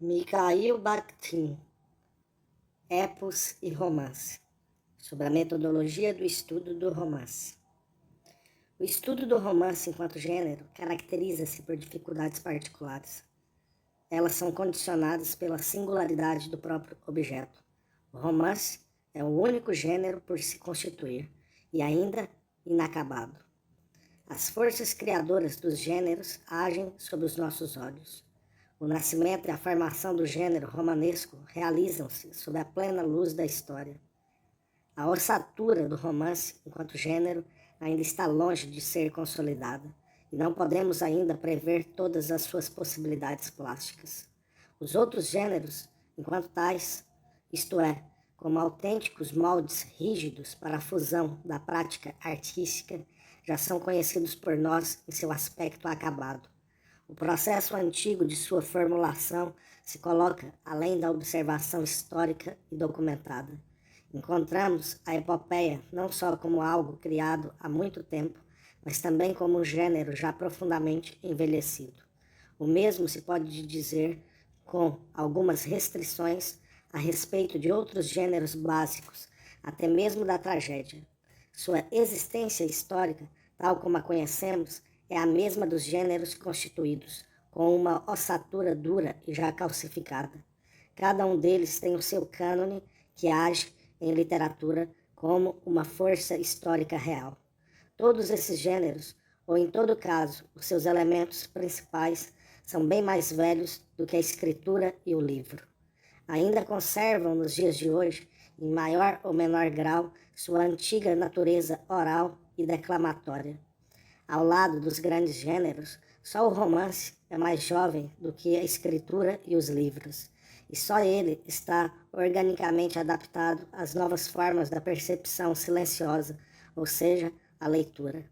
Mikhail Bakhtin, Epos e Romance, sobre a metodologia do estudo do romance. O estudo do romance enquanto gênero caracteriza-se por dificuldades particulares. Elas são condicionadas pela singularidade do próprio objeto. O romance é o único gênero por se constituir e ainda inacabado. As forças criadoras dos gêneros agem sob os nossos olhos. O nascimento e a formação do gênero romanesco realizam-se sob a plena luz da história. A ossatura do romance, enquanto gênero, ainda está longe de ser consolidada, e não podemos ainda prever todas as suas possibilidades plásticas. Os outros gêneros, enquanto tais, isto é, como autênticos moldes rígidos para a fusão da prática artística, já são conhecidos por nós em seu aspecto acabado. O processo antigo de sua formulação se coloca além da observação histórica e documentada. Encontramos a epopeia não só como algo criado há muito tempo, mas também como um gênero já profundamente envelhecido. O mesmo se pode dizer, com algumas restrições, a respeito de outros gêneros básicos, até mesmo da tragédia. Sua existência histórica, tal como a conhecemos, é a mesma dos gêneros constituídos, com uma ossatura dura e já calcificada. Cada um deles tem o seu cânone que age em literatura como uma força histórica real. Todos esses gêneros, ou em todo caso, os seus elementos principais, são bem mais velhos do que a escritura e o livro. Ainda conservam nos dias de hoje, em maior ou menor grau, sua antiga natureza oral e declamatória. Ao lado dos grandes gêneros, só o romance é mais jovem do que a escritura e os livros, e só ele está organicamente adaptado às novas formas da percepção silenciosa, ou seja, a leitura.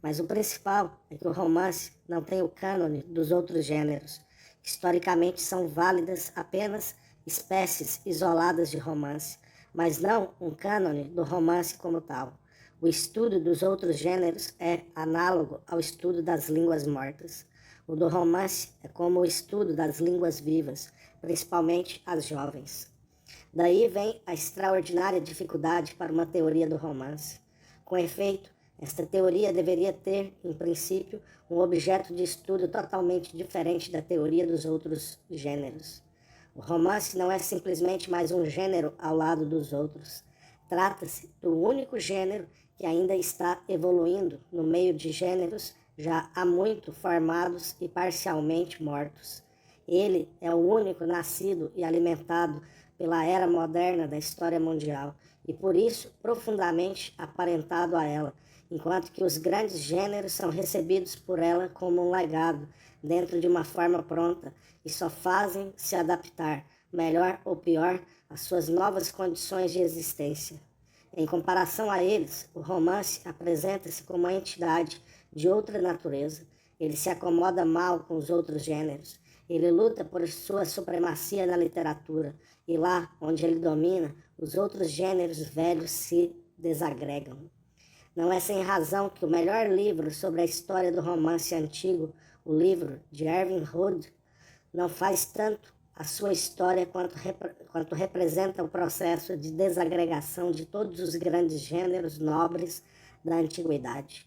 Mas o principal é que o romance não tem o cânone dos outros gêneros. Historicamente são válidas apenas espécies isoladas de romance, mas não um cânone do romance como tal. O estudo dos outros gêneros é análogo ao estudo das línguas mortas. O do romance é como o estudo das línguas vivas, principalmente as jovens. Daí vem a extraordinária dificuldade para uma teoria do romance. Com efeito, esta teoria deveria ter, em princípio, um objeto de estudo totalmente diferente da teoria dos outros gêneros. O romance não é simplesmente mais um gênero ao lado dos outros. Trata-se do único gênero que ainda está evoluindo no meio de gêneros já há muito formados e parcialmente mortos. Ele é o único nascido e alimentado pela era moderna da história mundial e por isso profundamente aparentado a ela, enquanto que os grandes gêneros são recebidos por ela como um legado dentro de uma forma pronta e só fazem se adaptar, melhor ou pior, às suas novas condições de existência. Em comparação a eles, o romance apresenta-se como uma entidade de outra natureza. Ele se acomoda mal com os outros gêneros. Ele luta por sua supremacia na literatura. E lá, onde ele domina, os outros gêneros velhos se desagregam. Não é sem razão que o melhor livro sobre a história do romance antigo, o livro de Erwin Rohde, não faz tanto a sua história quanto representa o processo de desagregação de todos os grandes gêneros nobres da antiguidade.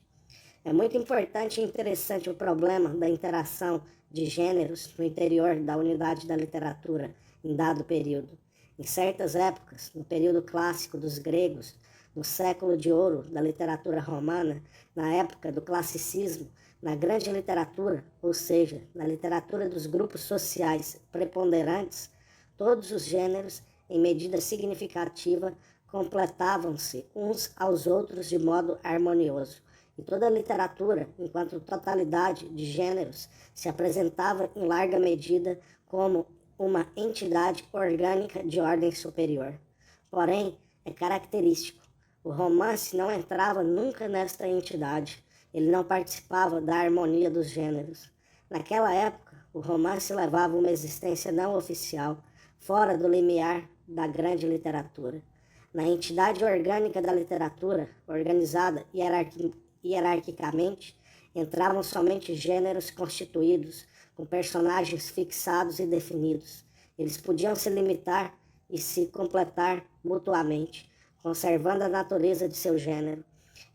É muito importante e interessante o problema da interação de gêneros no interior da unidade da literatura em dado período. Em certas épocas, no período clássico dos gregos, no século de ouro da literatura romana, na época do classicismo, na grande literatura, ou seja, na literatura dos grupos sociais preponderantes, todos os gêneros, em medida significativa, completavam-se uns aos outros de modo harmonioso. E toda a literatura, enquanto totalidade de gêneros, se apresentava em larga medida como uma entidade orgânica de ordem superior. Porém, é característico, o romance não entrava nunca nesta entidade. Ele não participava da harmonia dos gêneros. Naquela época, o romance levava uma existência não oficial, fora do limiar da grande literatura. Na entidade orgânica da literatura, organizada hierarquicamente, entravam somente gêneros constituídos, com personagens fixados e definidos. Eles podiam se limitar e se completar mutuamente, conservando a natureza de seu gênero.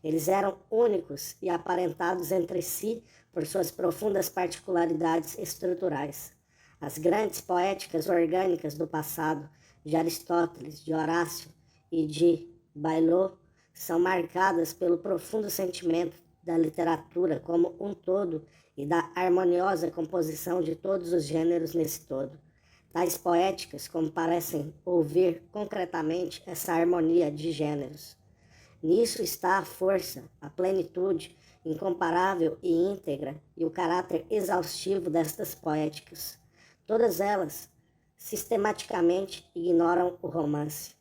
Eles eram únicos e aparentados entre si por suas profundas particularidades estruturais. As grandes poéticas orgânicas do passado, de Aristóteles, de Horácio e de Boileau, são marcadas pelo profundo sentimento da literatura como um todo e da harmoniosa composição de todos os gêneros nesse todo. Tais poéticas como parecem ouvir concretamente essa harmonia de gêneros. Nisso está a força, a plenitude incomparável e íntegra e o caráter exaustivo destas poéticas. Todas elas sistematicamente ignoram o romance.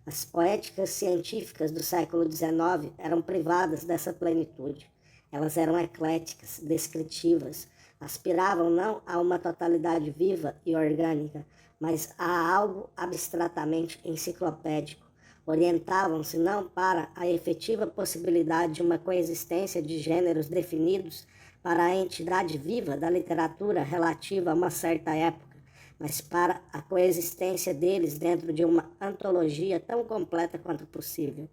As poéticas científicas do século XIX eram privadas dessa plenitude. Elas eram ecléticas, descritivas, aspiravam não a uma totalidade viva e orgânica, mas a algo abstratamente enciclopédico. Orientavam-se não para a efetiva possibilidade de uma coexistência de gêneros definidos para a entidade viva da literatura relativa a uma certa época, mas para a coexistência deles dentro de uma antologia tão completa quanto possível.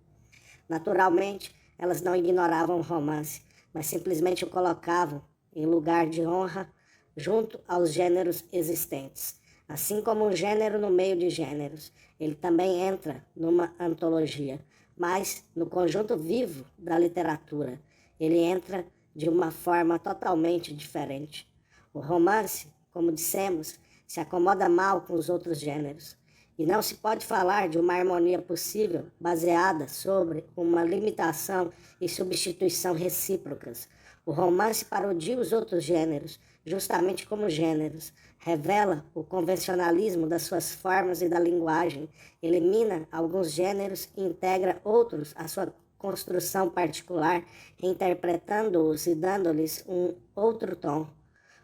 Naturalmente, elas não ignoravam o romance, mas simplesmente o colocavam em lugar de honra junto aos gêneros existentes. Assim como um gênero no meio de gêneros, ele também entra numa antologia, mas no conjunto vivo da literatura, ele entra de uma forma totalmente diferente. O romance, como dissemos, se acomoda mal com os outros gêneros, e não se pode falar de uma harmonia possível baseada sobre uma limitação e substituição recíprocas. O romance parodia os outros gêneros, justamente como gêneros, revela o convencionalismo das suas formas e da linguagem, elimina alguns gêneros e integra outros à sua construção particular, reinterpretando-os e dando-lhes um outro tom.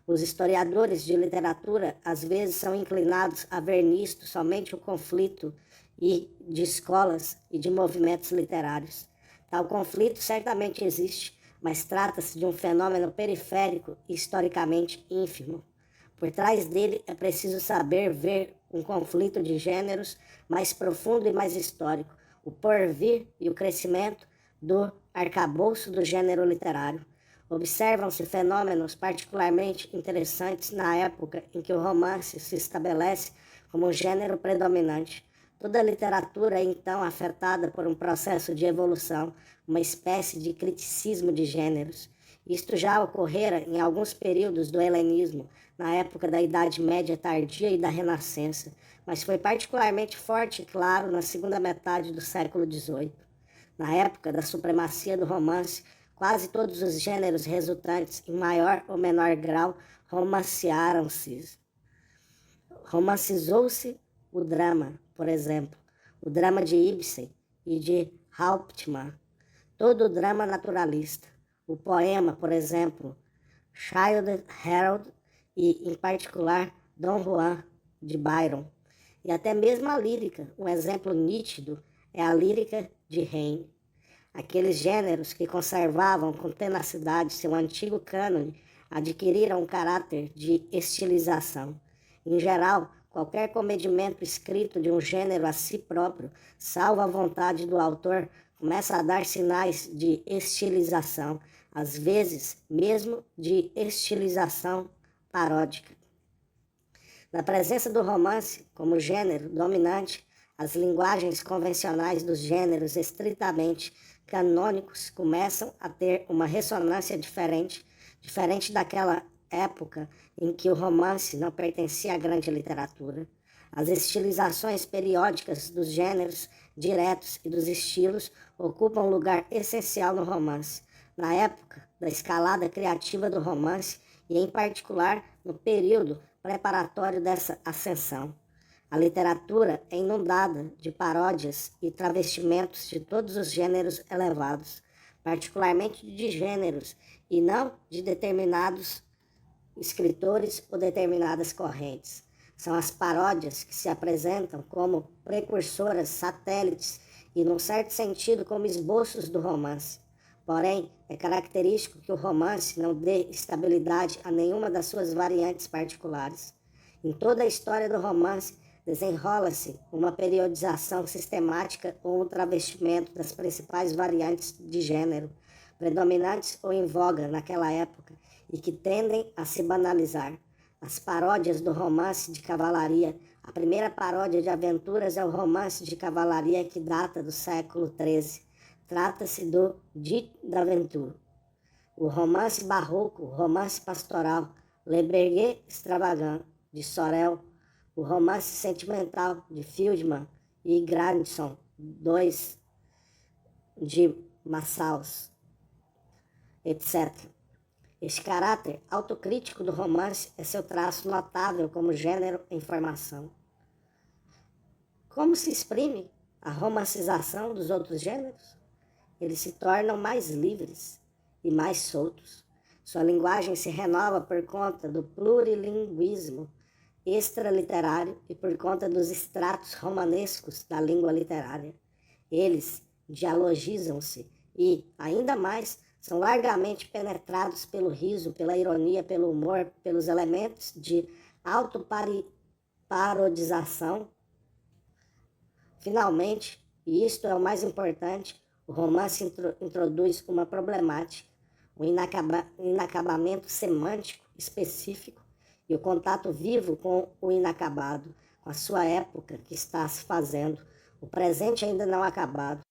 Os historiadores de literatura às vezes são inclinados a ver nisto somente o conflito de escolas e de movimentos literários. Tal conflito certamente existe, mas trata-se de um fenômeno periférico e historicamente ínfimo. Por trás dele é preciso saber ver um conflito de gêneros mais profundo e mais histórico, o porvir e o crescimento do arcabouço do gênero literário. Observam-se fenômenos particularmente interessantes na época em que o romance se estabelece como um gênero predominante. Toda a literatura é então afetada por um processo de evolução, uma espécie de criticismo de gêneros. Isto já ocorrera em alguns períodos do helenismo, na época da Idade Média tardia e da Renascença, mas foi particularmente forte e claro na segunda metade do século XVIII. Na época da supremacia do romance, quase todos os gêneros resultantes, em maior ou menor grau, romancizou-se o drama, por exemplo, o drama de Ibsen e de Hauptmann, todo o drama naturalista, o poema, por exemplo, Childe Harold e, em particular, Dom Juan, de Byron, e até mesmo a lírica. Um exemplo nítido é a lírica de Heine. Aqueles gêneros que conservavam com tenacidade seu antigo cânone adquiriram um caráter de estilização. Em geral, qualquer comedimento escrito de um gênero a si próprio, salvo a vontade do autor, começa a dar sinais de estilização, às vezes mesmo de estilização paródica. Na presença do romance como gênero dominante, as linguagens convencionais dos gêneros estritamente canônicos começam a ter uma ressonância diferente daquela época em que o romance não pertencia à grande literatura. As estilizações periódicas dos gêneros diretos e dos estilos ocupam um lugar essencial no romance, na época da escalada criativa do romance e, em particular, no período preparatório dessa ascensão. A literatura é inundada de paródias e travestimentos de todos os gêneros elevados, particularmente de gêneros e não de determinados escritores ou determinadas correntes. São as paródias que se apresentam como precursoras satélites e, num certo sentido, como esboços do romance. Porém, é característico que o romance não dê estabilidade a nenhuma das suas variantes particulares. Em toda a história do romance, desenrola-se uma periodização sistemática ou um travestimento das principais variantes de gênero, predominantes ou em voga naquela época, e que tendem a se banalizar. As paródias do romance de cavalaria. A primeira paródia de aventuras é o romance de cavalaria que data do século XIII. Trata-se do Dit d'Aventure. O romance barroco, o romance pastoral, Le Berger Extravagant, de Sorel, o romance sentimental de Fieldman e Grandison, dois de Massaus, etc. Este caráter autocrítico do romance é seu traço notável como gênero em formação. Como se exprime a romancização dos outros gêneros? Eles se tornam mais livres e mais soltos. Sua linguagem se renova por conta do plurilinguismo extraliterário e por conta dos estratos romanescos da língua literária. Eles dialogizam-se e, ainda mais, são largamente penetrados pelo riso, pela ironia, pelo humor, pelos elementos de autoparodização. Finalmente, e isto é o mais importante, o romance introduz uma problemática, um inacabamento semântico específico e o contato vivo com o inacabado, com a sua época que está se fazendo, o presente ainda não acabado.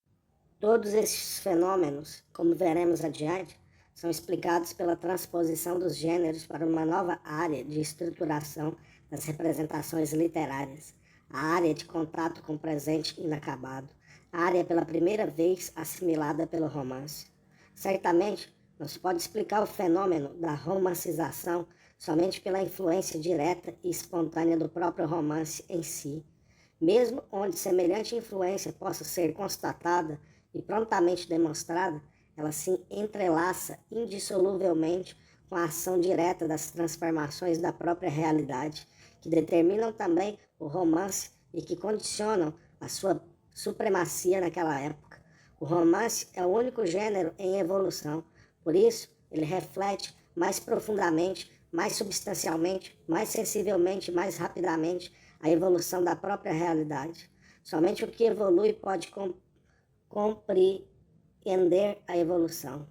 Todos estes fenômenos, como veremos adiante, são explicados pela transposição dos gêneros para uma nova área de estruturação das representações literárias, a área de contato com o presente inacabado, a área pela primeira vez assimilada pelo romance. Certamente, não se pode explicar o fenômeno da romancização somente pela influência direta e espontânea do próprio romance em si, mesmo onde semelhante influência possa ser constatada e prontamente demonstrada, ela se entrelaça indissoluvelmente com a ação direta das transformações da própria realidade, que determinam também o romance e que condicionam a sua supremacia naquela época. O romance é o único gênero em evolução, por isso ele reflete mais profundamente, mais substancialmente, mais sensivelmente, mais rapidamente a evolução da própria realidade. Somente o que evolui pode compreender a evolução.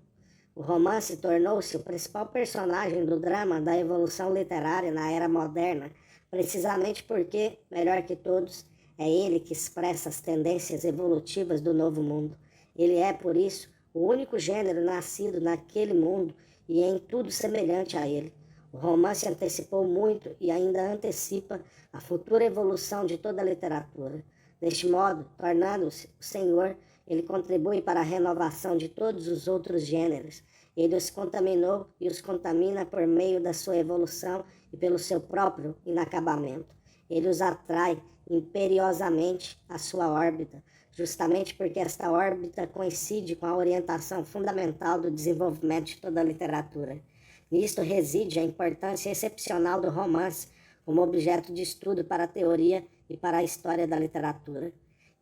O romance tornou-se o principal personagem do drama da evolução literária na era moderna, precisamente porque, melhor que todos, é ele que expressa as tendências evolutivas do novo mundo. Ele é, por isso, o único gênero nascido naquele mundo e em tudo semelhante a ele. O romance antecipou muito e ainda antecipa a futura evolução de toda a literatura. Deste modo, tornando-se o senhor, ele contribui para a renovação de todos os outros gêneros. Ele os contaminou e os contamina por meio da sua evolução e pelo seu próprio inacabamento. Ele os atrai imperiosamente à sua órbita, justamente porque esta órbita coincide com a orientação fundamental do desenvolvimento de toda a literatura. Nisto reside a importância excepcional do romance como objeto de estudo para a teoria e para a história da literatura.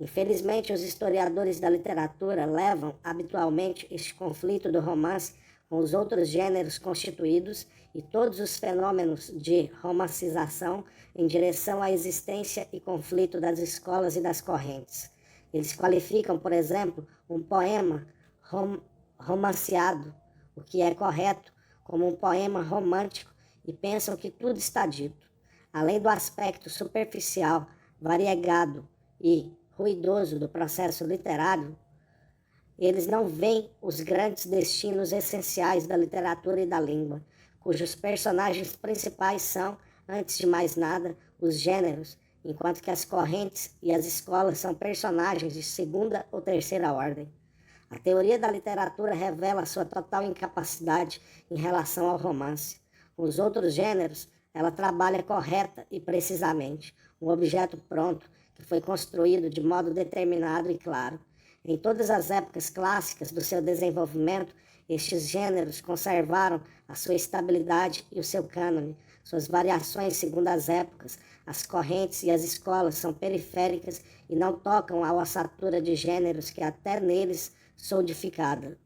Infelizmente, os historiadores da literatura levam habitualmente este conflito do romance com os outros gêneros constituídos e todos os fenômenos de romancização em direção à existência e conflito das escolas e das correntes. Eles qualificam, por exemplo, um poema romanceado, o que é correto, como um poema romântico e pensam que tudo está dito. Além do aspecto superficial, variegado e ruidoso do processo literário, eles não veem os grandes destinos essenciais da literatura e da língua, cujos personagens principais são, antes de mais nada, os gêneros, enquanto que as correntes e as escolas são personagens de segunda ou terceira ordem. A teoria da literatura revela sua total incapacidade em relação ao romance. Com os outros gêneros, ela trabalha correta e precisamente, um objeto pronto, que foi construído de modo determinado e claro. Em todas as épocas clássicas do seu desenvolvimento, estes gêneros conservaram a sua estabilidade e o seu cânone. Suas variações segundo as épocas, as correntes e as escolas são periféricas e não tocam a ossatura de gêneros que está neles solidificada.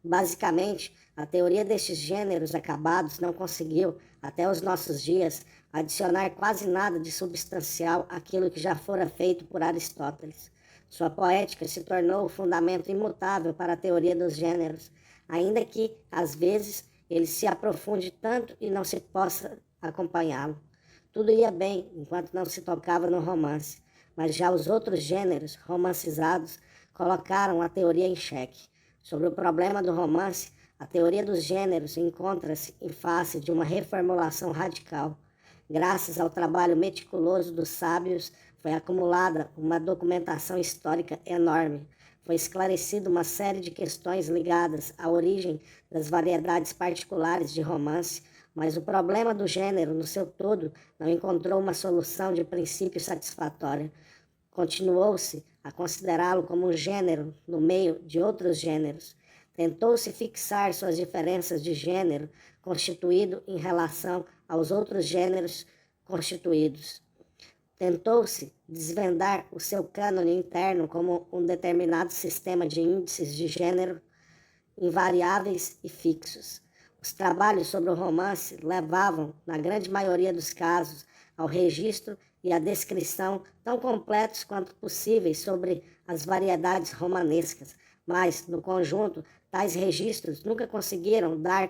Basicamente, a teoria destes gêneros acabados não conseguiu, até os nossos dias, adicionar quase nada de substancial àquilo que já fora feito por Aristóteles. Sua poética se tornou o fundamento imutável para a teoria dos gêneros, ainda que, às vezes, ele se aprofunde tanto e não se possa acompanhá-lo. Tudo ia bem enquanto não se tocava no romance, mas já os outros gêneros romancizados colocaram a teoria em xeque. Sobre o problema do romance, a teoria dos gêneros encontra-se em face de uma reformulação radical. Graças ao trabalho meticuloso dos sábios, foi acumulada uma documentação histórica enorme. Foi esclarecida uma série de questões ligadas à origem das variedades particulares de romance, mas o problema do gênero, no seu todo, não encontrou uma solução de princípio satisfatória. Continuou-se a considerá-lo como um gênero no meio de outros gêneros. Tentou-se fixar suas diferenças de gênero constituído em relação aos outros gêneros constituídos. Tentou-se desvendar o seu cânone interno como um determinado sistema de índices de gênero invariáveis e fixos. Os trabalhos sobre o romance levavam, na grande maioria dos casos, ao registro e à descrição tão completos quanto possíveis sobre as variedades romanescas, mas, no conjunto, tais registros nunca conseguiram dar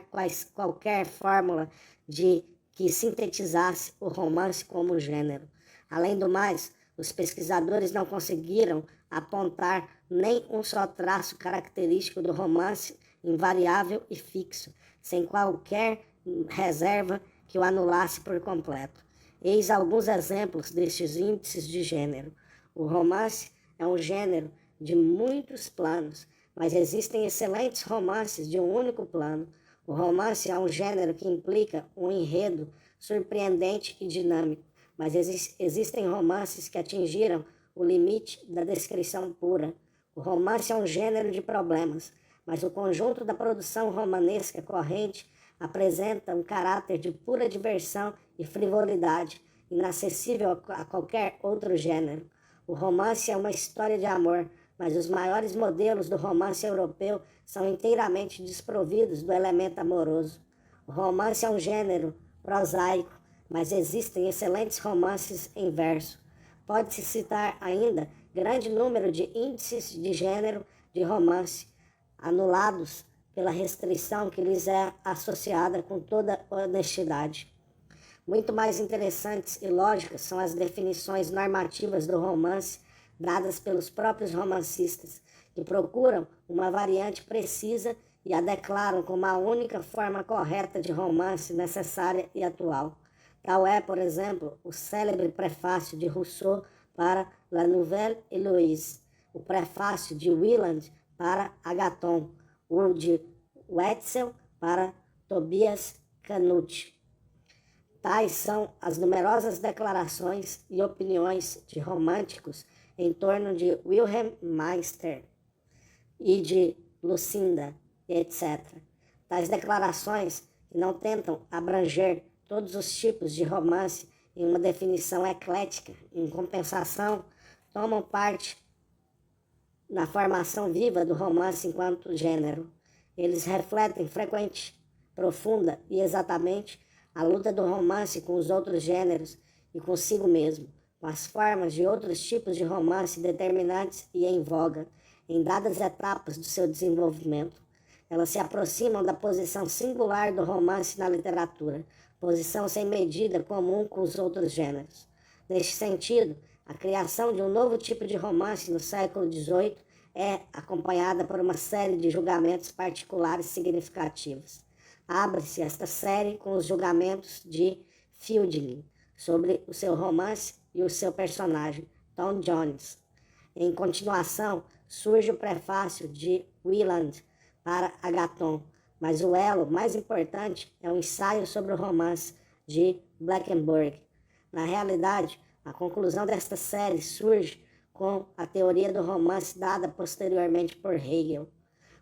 qualquer fórmula que sintetizasse o romance como gênero. Além do mais, os pesquisadores não conseguiram apontar nem um só traço característico do romance invariável e fixo, sem qualquer reserva que o anulasse por completo. Eis alguns exemplos destes índices de gênero. O romance é um gênero de muitos planos, mas existem excelentes romances de um único plano. O romance é um gênero que implica um enredo surpreendente e dinâmico, mas existem romances que atingiram o limite da descrição pura. O romance é um gênero de problemas, mas o conjunto da produção romanesca corrente apresenta um caráter de pura diversão e frivolidade, inacessível a qualquer outro gênero. O romance é uma história de amor, mas os maiores modelos do romance europeu são inteiramente desprovidos do elemento amoroso. O romance é um gênero prosaico, mas existem excelentes romances em verso. Pode-se citar ainda grande número de índices de gênero de romance, anulados pela restrição que lhes é associada com toda honestidade. Muito mais interessantes e lógicas são as definições normativas do romance dadas pelos próprios romancistas, que procuram uma variante precisa e a declaram como a única forma correta de romance necessária e atual. Tal é, por exemplo, o célebre prefácio de Rousseau para La Nouvelle Héloïse, o prefácio de Wieland para Agathon, o de Wetzel para Tobias Canute. Tais são as numerosas declarações e opiniões de românticos em torno de Wilhelm Meister e de Lucinda, etc. Tais declarações, que não tentam abranger todos os tipos de romance em uma definição eclética, em compensação, tomam parte na formação viva do romance enquanto gênero. Eles refletem frequente, profunda e exatamente a luta do romance com os outros gêneros e consigo mesmo, com as formas de outros tipos de romance determinantes e em voga, em dadas etapas do seu desenvolvimento. Elas se aproximam da posição singular do romance na literatura, posição sem medida comum com os outros gêneros. Neste sentido, a criação de um novo tipo de romance no século XVIII é acompanhada por uma série de julgamentos particulares significativos. Abre-se esta série com os julgamentos de Fielding sobre o seu romance e o seu personagem, Tom Jones. Em continuação, surge o prefácio de Wieland para Agathon, mas o elo mais importante é o ensaio sobre o romance de Blankenburg. Na realidade, a conclusão desta série surge com a teoria do romance dada posteriormente por Hegel.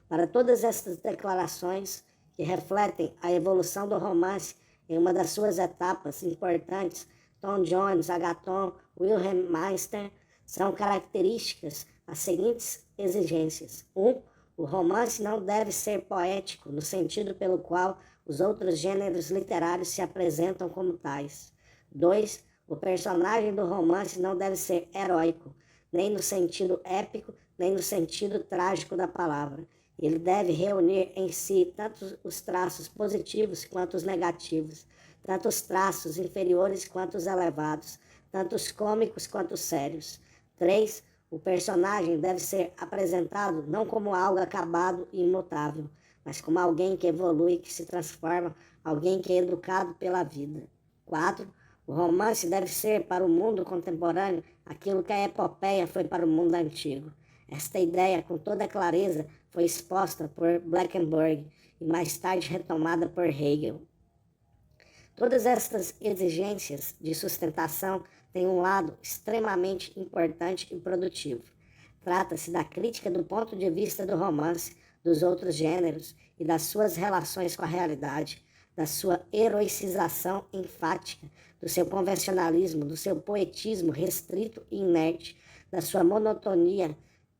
Para todas estas declarações, que refletem a evolução do romance em uma das suas etapas importantes, Tom Jones, Agathon, Wilhelm Meister, são características as seguintes exigências. 1. O romance não deve ser poético, no sentido pelo qual os outros gêneros literários se apresentam como tais. 2. O personagem do romance não deve ser heróico, nem no sentido épico, nem no sentido trágico da palavra. Ele deve reunir em si tanto os traços positivos quanto os negativos, tanto os traços inferiores quanto os elevados, tanto os cômicos quanto os sérios. 3. O personagem deve ser apresentado não como algo acabado e imutável, mas como alguém que evolui, que se transforma, alguém que é educado pela vida. 4. O romance deve ser para o mundo contemporâneo aquilo que a epopeia foi para o mundo antigo. Esta ideia, com toda clareza, foi exposta por Blankenberg e mais tarde retomada por Hegel. Todas estas exigências de sustentação têm um lado extremamente importante e produtivo. Trata-se da crítica do ponto de vista do romance, dos outros gêneros e das suas relações com a realidade, da sua heroicização enfática, do seu convencionalismo, do seu poetismo restrito e inerte, da sua monotonia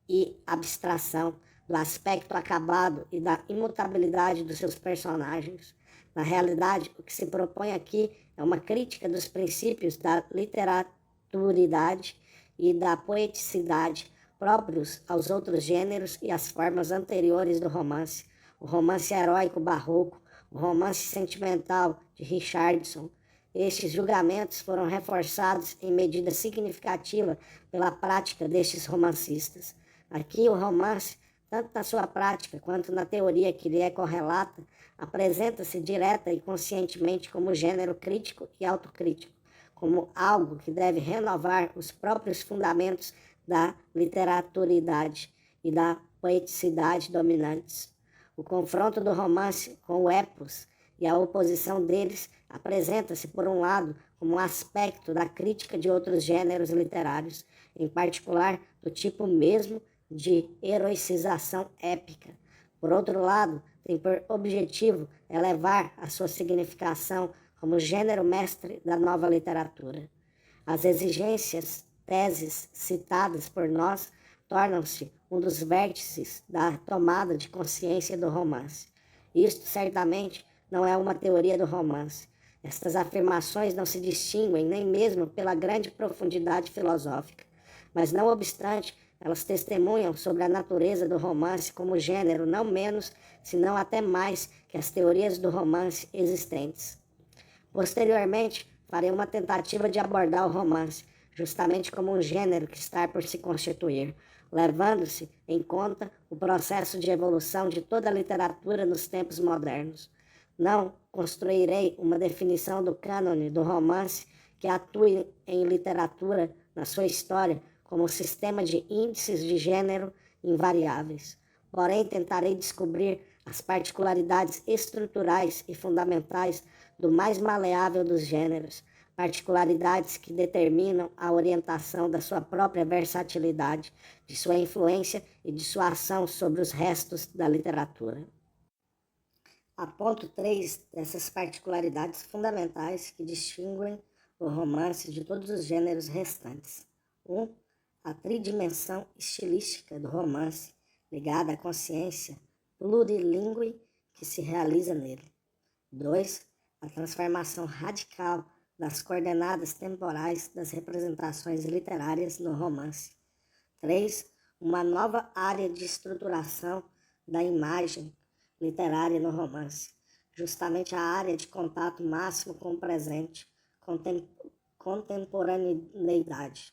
e abstração, do aspecto acabado e da imutabilidade dos seus personagens. Na realidade, o que se propõe aqui é uma crítica dos princípios da literaturidade e da poeticidade próprios aos outros gêneros e às formas anteriores do romance, o romance heróico barroco, o romance sentimental de Richardson. Estes julgamentos foram reforçados em medida significativa pela prática destes romancistas. Aqui o romance, tanto na sua prática quanto na teoria que lhe é correlata, apresenta-se direta e conscientemente como gênero crítico e autocrítico, como algo que deve renovar os próprios fundamentos da literaturidade e da poeticidade dominantes. O confronto do romance com o epos e a oposição deles apresenta-se, por um lado, como um aspecto da crítica de outros gêneros literários, em particular do tipo mesmo de heroicização épica. Por outro lado, tem por objetivo elevar a sua significação como gênero mestre da nova literatura. As exigências, teses citadas por nós tornam-se um dos vértices da tomada de consciência do romance. Isto, certamente, não é uma teoria do romance. Estas afirmações não se distinguem nem mesmo pela grande profundidade filosófica, mas, não obstante, elas testemunham sobre a natureza do romance como gênero não menos, senão até mais, que as teorias do romance existentes. Posteriormente, farei uma tentativa de abordar o romance, justamente como um gênero que está por se constituir, levando-se em conta o processo de evolução de toda a literatura nos tempos modernos. Não construirei uma definição do cânone do romance que atue em literatura, na sua história, como um sistema de índices de gênero invariáveis. Porém, tentarei descobrir as particularidades estruturais e fundamentais do mais maleável dos gêneros, particularidades que determinam a orientação da sua própria versatilidade, de sua influência e de sua ação sobre os restos da literatura. Aponto 3 dessas particularidades fundamentais que distinguem o romance de todos os gêneros restantes. 1. A tridimensão estilística do romance, ligada à consciência plurilingüe que se realiza nele. 2. A transformação radical das coordenadas temporais das representações literárias no romance. 3. Uma nova área de estruturação da imagem literária no romance, justamente a área de contato máximo com o presente, contemporaneidade,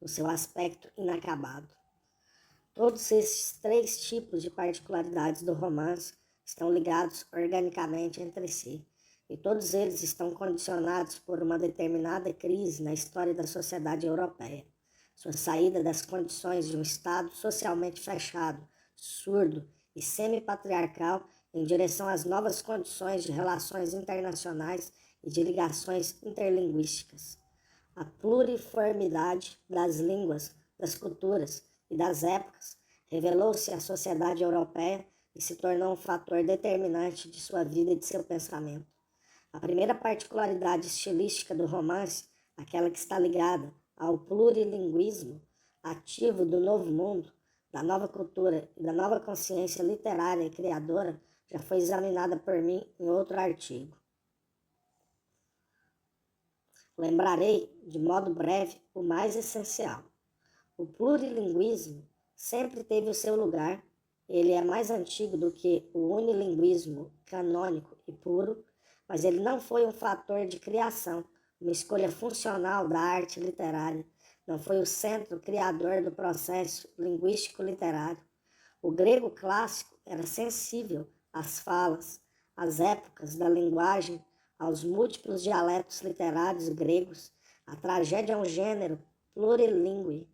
no seu aspecto inacabado. Todos esses 3 tipos de particularidades do romance estão ligados organicamente entre si, e todos eles estão condicionados por uma determinada crise na história da sociedade europeia, sua saída das condições de um Estado socialmente fechado, surdo e semi-patriarcal em direção às novas condições de relações internacionais e de ligações interlinguísticas. A pluriformidade das línguas, das culturas e das épocas revelou-se à sociedade europeia e se tornou um fator determinante de sua vida e de seu pensamento. A primeira particularidade estilística do romance, aquela que está ligada ao plurilinguismo ativo do Novo Mundo, da nova cultura e da nova consciência literária e criadora já foi examinada por mim em outro artigo. Lembrarei, de modo breve, o mais essencial. O plurilinguismo sempre teve o seu lugar. Ele é mais antigo do que o unilinguismo canônico e puro, mas ele não foi um fator de criação, uma escolha funcional da arte literária. Não foi o centro criador do processo linguístico-literário. O grego clássico era sensível às falas, às épocas da linguagem, aos múltiplos dialetos literários gregos. A tragédia é um gênero plurilingüe,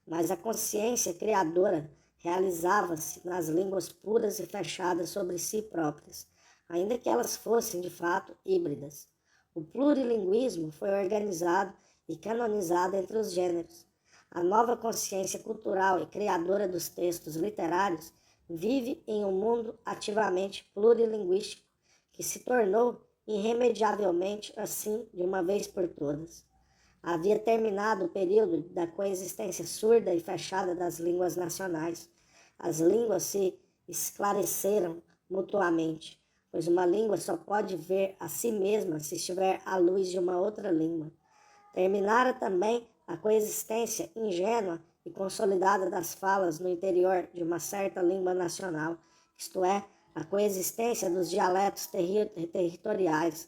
mas a consciência criadora realizava-se nas línguas puras e fechadas sobre si próprias, ainda que elas fossem de fato híbridas. O plurilinguismo foi organizado e canonizado entre os gêneros. A nova consciência cultural e criadora dos textos literários vive em um mundo ativamente plurilinguístico, que se tornou irremediavelmente assim de uma vez por todas. Havia terminado o período da coexistência surda e fechada das línguas nacionais. As línguas se esclareceram mutuamente, pois uma língua só pode ver a si mesma se estiver à luz de uma outra língua. Terminara também a coexistência ingênua e consolidada das falas no interior de uma certa língua nacional, isto é, a coexistência dos dialetos territoriais,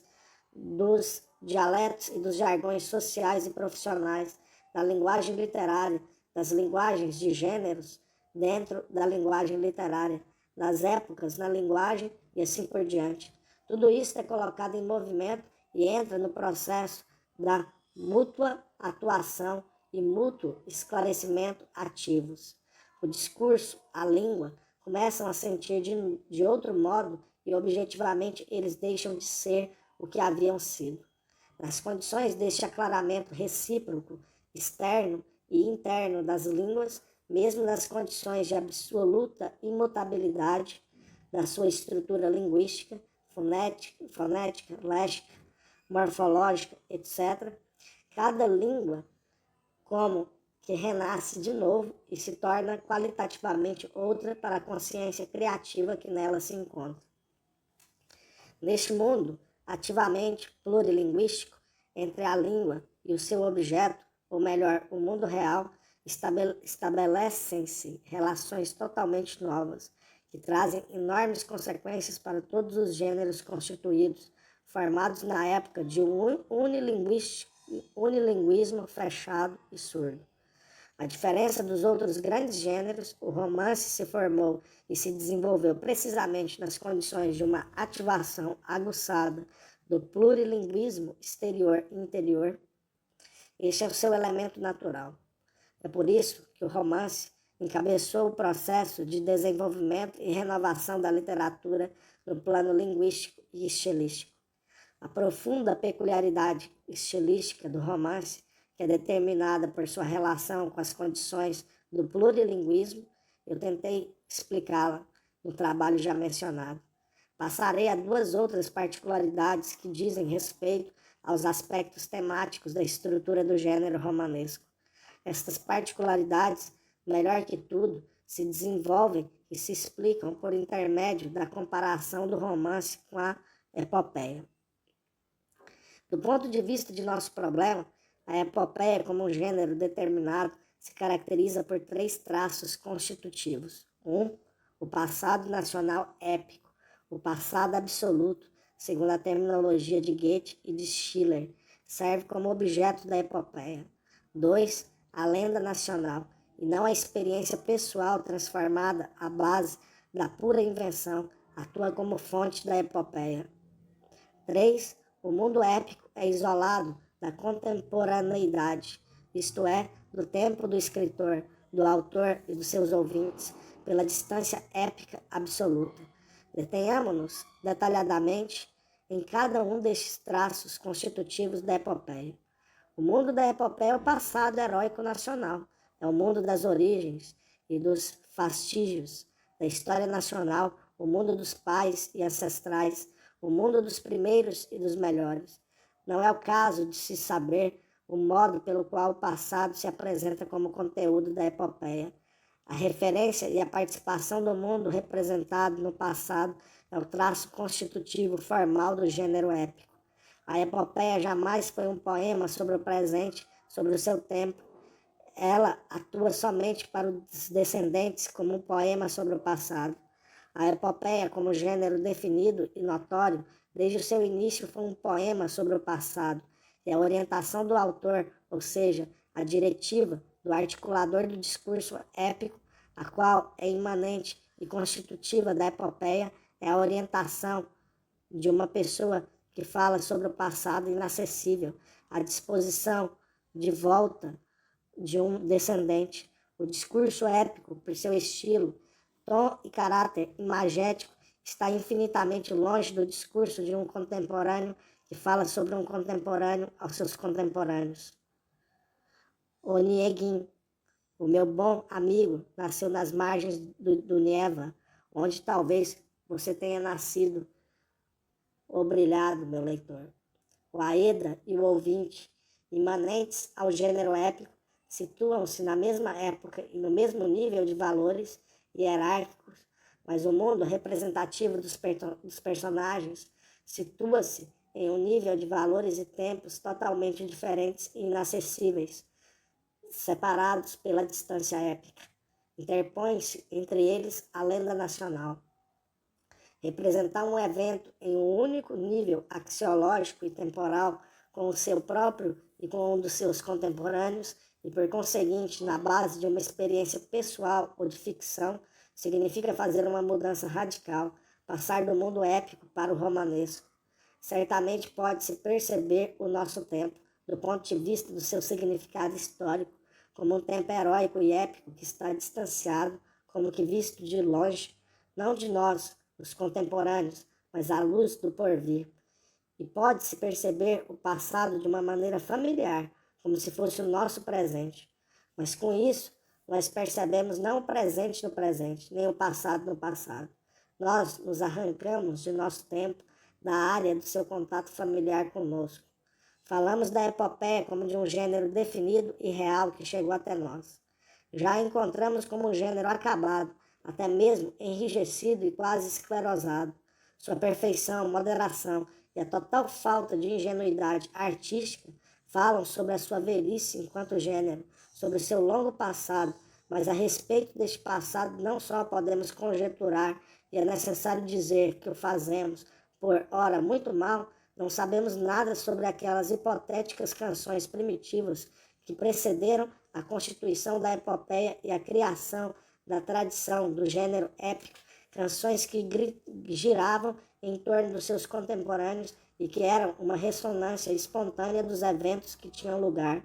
dos dialetos e dos jargões sociais e profissionais, da linguagem literária, das linguagens de gêneros dentro da linguagem literária, das épocas na linguagem e assim por diante. Tudo isso é colocado em movimento e entra no processo da mútua atuação e mútuo esclarecimento ativos. O discurso, a língua, começam a sentir de outro modo e objetivamente eles deixam de ser o que haviam sido. Nas condições deste aclaramento recíproco, externo e interno das línguas, mesmo nas condições de absoluta imutabilidade da sua estrutura linguística, fonética, léxica, morfológica, etc., cada língua como que renasce de novo e se torna qualitativamente outra para a consciência criativa que nela se encontra. Neste mundo ativamente plurilinguístico, entre a língua e o seu objeto, ou melhor, o mundo real, estabelecem-se relações totalmente novas, que trazem enormes consequências para todos os gêneros constituídos, formados na época de um unilinguismo fechado e surdo. A diferença dos outros grandes gêneros, o romance se formou e se desenvolveu precisamente nas condições de uma ativação aguçada do plurilinguismo exterior e interior. Este é o seu elemento natural. É por isso que o romance encabeçou o processo de desenvolvimento e renovação da literatura no plano linguístico e estilístico. A profunda peculiaridade estilística do romance, que é determinada por sua relação com as condições do plurilinguismo, eu tentei explicá-la no trabalho já mencionado. Passarei a duas outras particularidades que dizem respeito aos aspectos temáticos da estrutura do gênero romanesco. Estas particularidades, melhor que tudo, se desenvolvem e se explicam por intermédio da comparação do romance com a epopeia. Do ponto de vista de nosso problema, a epopeia, como um gênero determinado, se caracteriza por três traços constitutivos. O passado nacional épico, o passado absoluto, segundo a terminologia de Goethe e de Schiller, serve como objeto da epopeia. 2. A lenda nacional, e não a experiência pessoal transformada à base da pura invenção, atua como fonte da epopeia. 3. O mundo épico é isolado da contemporaneidade, isto é, do tempo do escritor, do autor e dos seus ouvintes, pela distância épica absoluta. Detenhamo-nos detalhadamente em cada um destes traços constitutivos da epopeia. O mundo da epopeia é o passado heróico nacional, é o mundo das origens e dos fastígios da história nacional, o mundo dos pais e ancestrais, o mundo dos primeiros e dos melhores. Não é o caso de se saber o modo pelo qual o passado se apresenta como conteúdo da epopeia. A referência e a participação do mundo representado no passado é o traço constitutivo formal do gênero épico. A epopeia jamais foi um poema sobre o presente, sobre o seu tempo. Ela atua somente para os descendentes como um poema sobre o passado. A epopeia, como gênero definido e notório, desde o seu início foi um poema sobre o passado, e a orientação do autor, ou seja, a diretiva do articulador do discurso épico, a qual é imanente e constitutiva da epopeia, é a orientação de uma pessoa que fala sobre o passado inacessível, a disposição de volta de um descendente. O discurso épico, por seu estilo, tom e caráter imagético, está infinitamente longe do discurso de um contemporâneo que fala sobre um contemporâneo aos seus contemporâneos. Onegin, o meu bom amigo, nasceu nas margens do Neva, onde talvez você tenha nascido ou brilhado, meu leitor. O Aedra e o ouvinte, imanentes ao gênero épico, situam-se na mesma época e no mesmo nível de valores hierárquicos, mas o mundo representativo dos personagens situa-se em um nível de valores e tempos totalmente diferentes e inacessíveis, separados pela distância épica. Interpõe-se entre eles a lenda nacional. Representar um evento em um único nível axiológico e temporal com o seu próprio e com um dos seus contemporâneos, e por conseguinte na base de uma experiência pessoal ou de ficção, significa fazer uma mudança radical, passar do mundo épico para o romanesco. Certamente pode-se perceber o nosso tempo, do ponto de vista do seu significado histórico, como um tempo heróico e épico que está distanciado, como que visto de longe, não de nós, os contemporâneos, mas à luz do porvir. E pode-se perceber o passado de uma maneira familiar, como se fosse o nosso presente. Mas com isso, nós percebemos não o presente no presente, nem o passado no passado. Nós nos arrancamos de nosso tempo da área do seu contato familiar conosco. Falamos da epopeia como de um gênero definido e real que chegou até nós. Já a encontramos como um gênero acabado, até mesmo enrijecido e quase esclerosado. Sua perfeição, moderação e a total falta de ingenuidade artística falam sobre a sua velhice enquanto gênero, sobre o seu longo passado, mas a respeito deste passado não só podemos conjecturar, e é necessário dizer que o fazemos, por ora muito mal, não sabemos nada sobre aquelas hipotéticas canções primitivas que precederam a constituição da epopeia e a criação da tradição do gênero épico, canções que giravam em torno dos seus contemporâneos e que eram uma ressonância espontânea dos eventos que tinham lugar.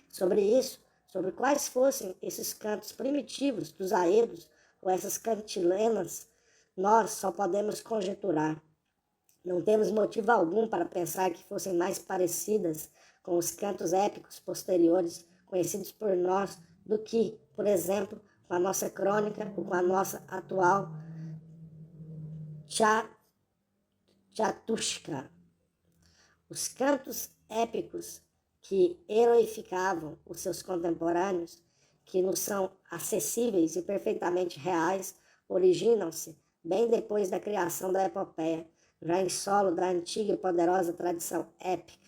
Sobre isso, sobre quais fossem esses cantos primitivos dos aedos ou essas cantilenas, nós só podemos conjecturar. Não temos motivo algum para pensar que fossem mais parecidas com os cantos épicos posteriores conhecidos por nós do que, por exemplo, com a nossa crônica ou com a nossa atual Chatushka. Os cantos épicos que heroificavam os seus contemporâneos, que nos são acessíveis e perfeitamente reais, originam-se bem depois da criação da epopeia, já em solo da antiga e poderosa tradição épica.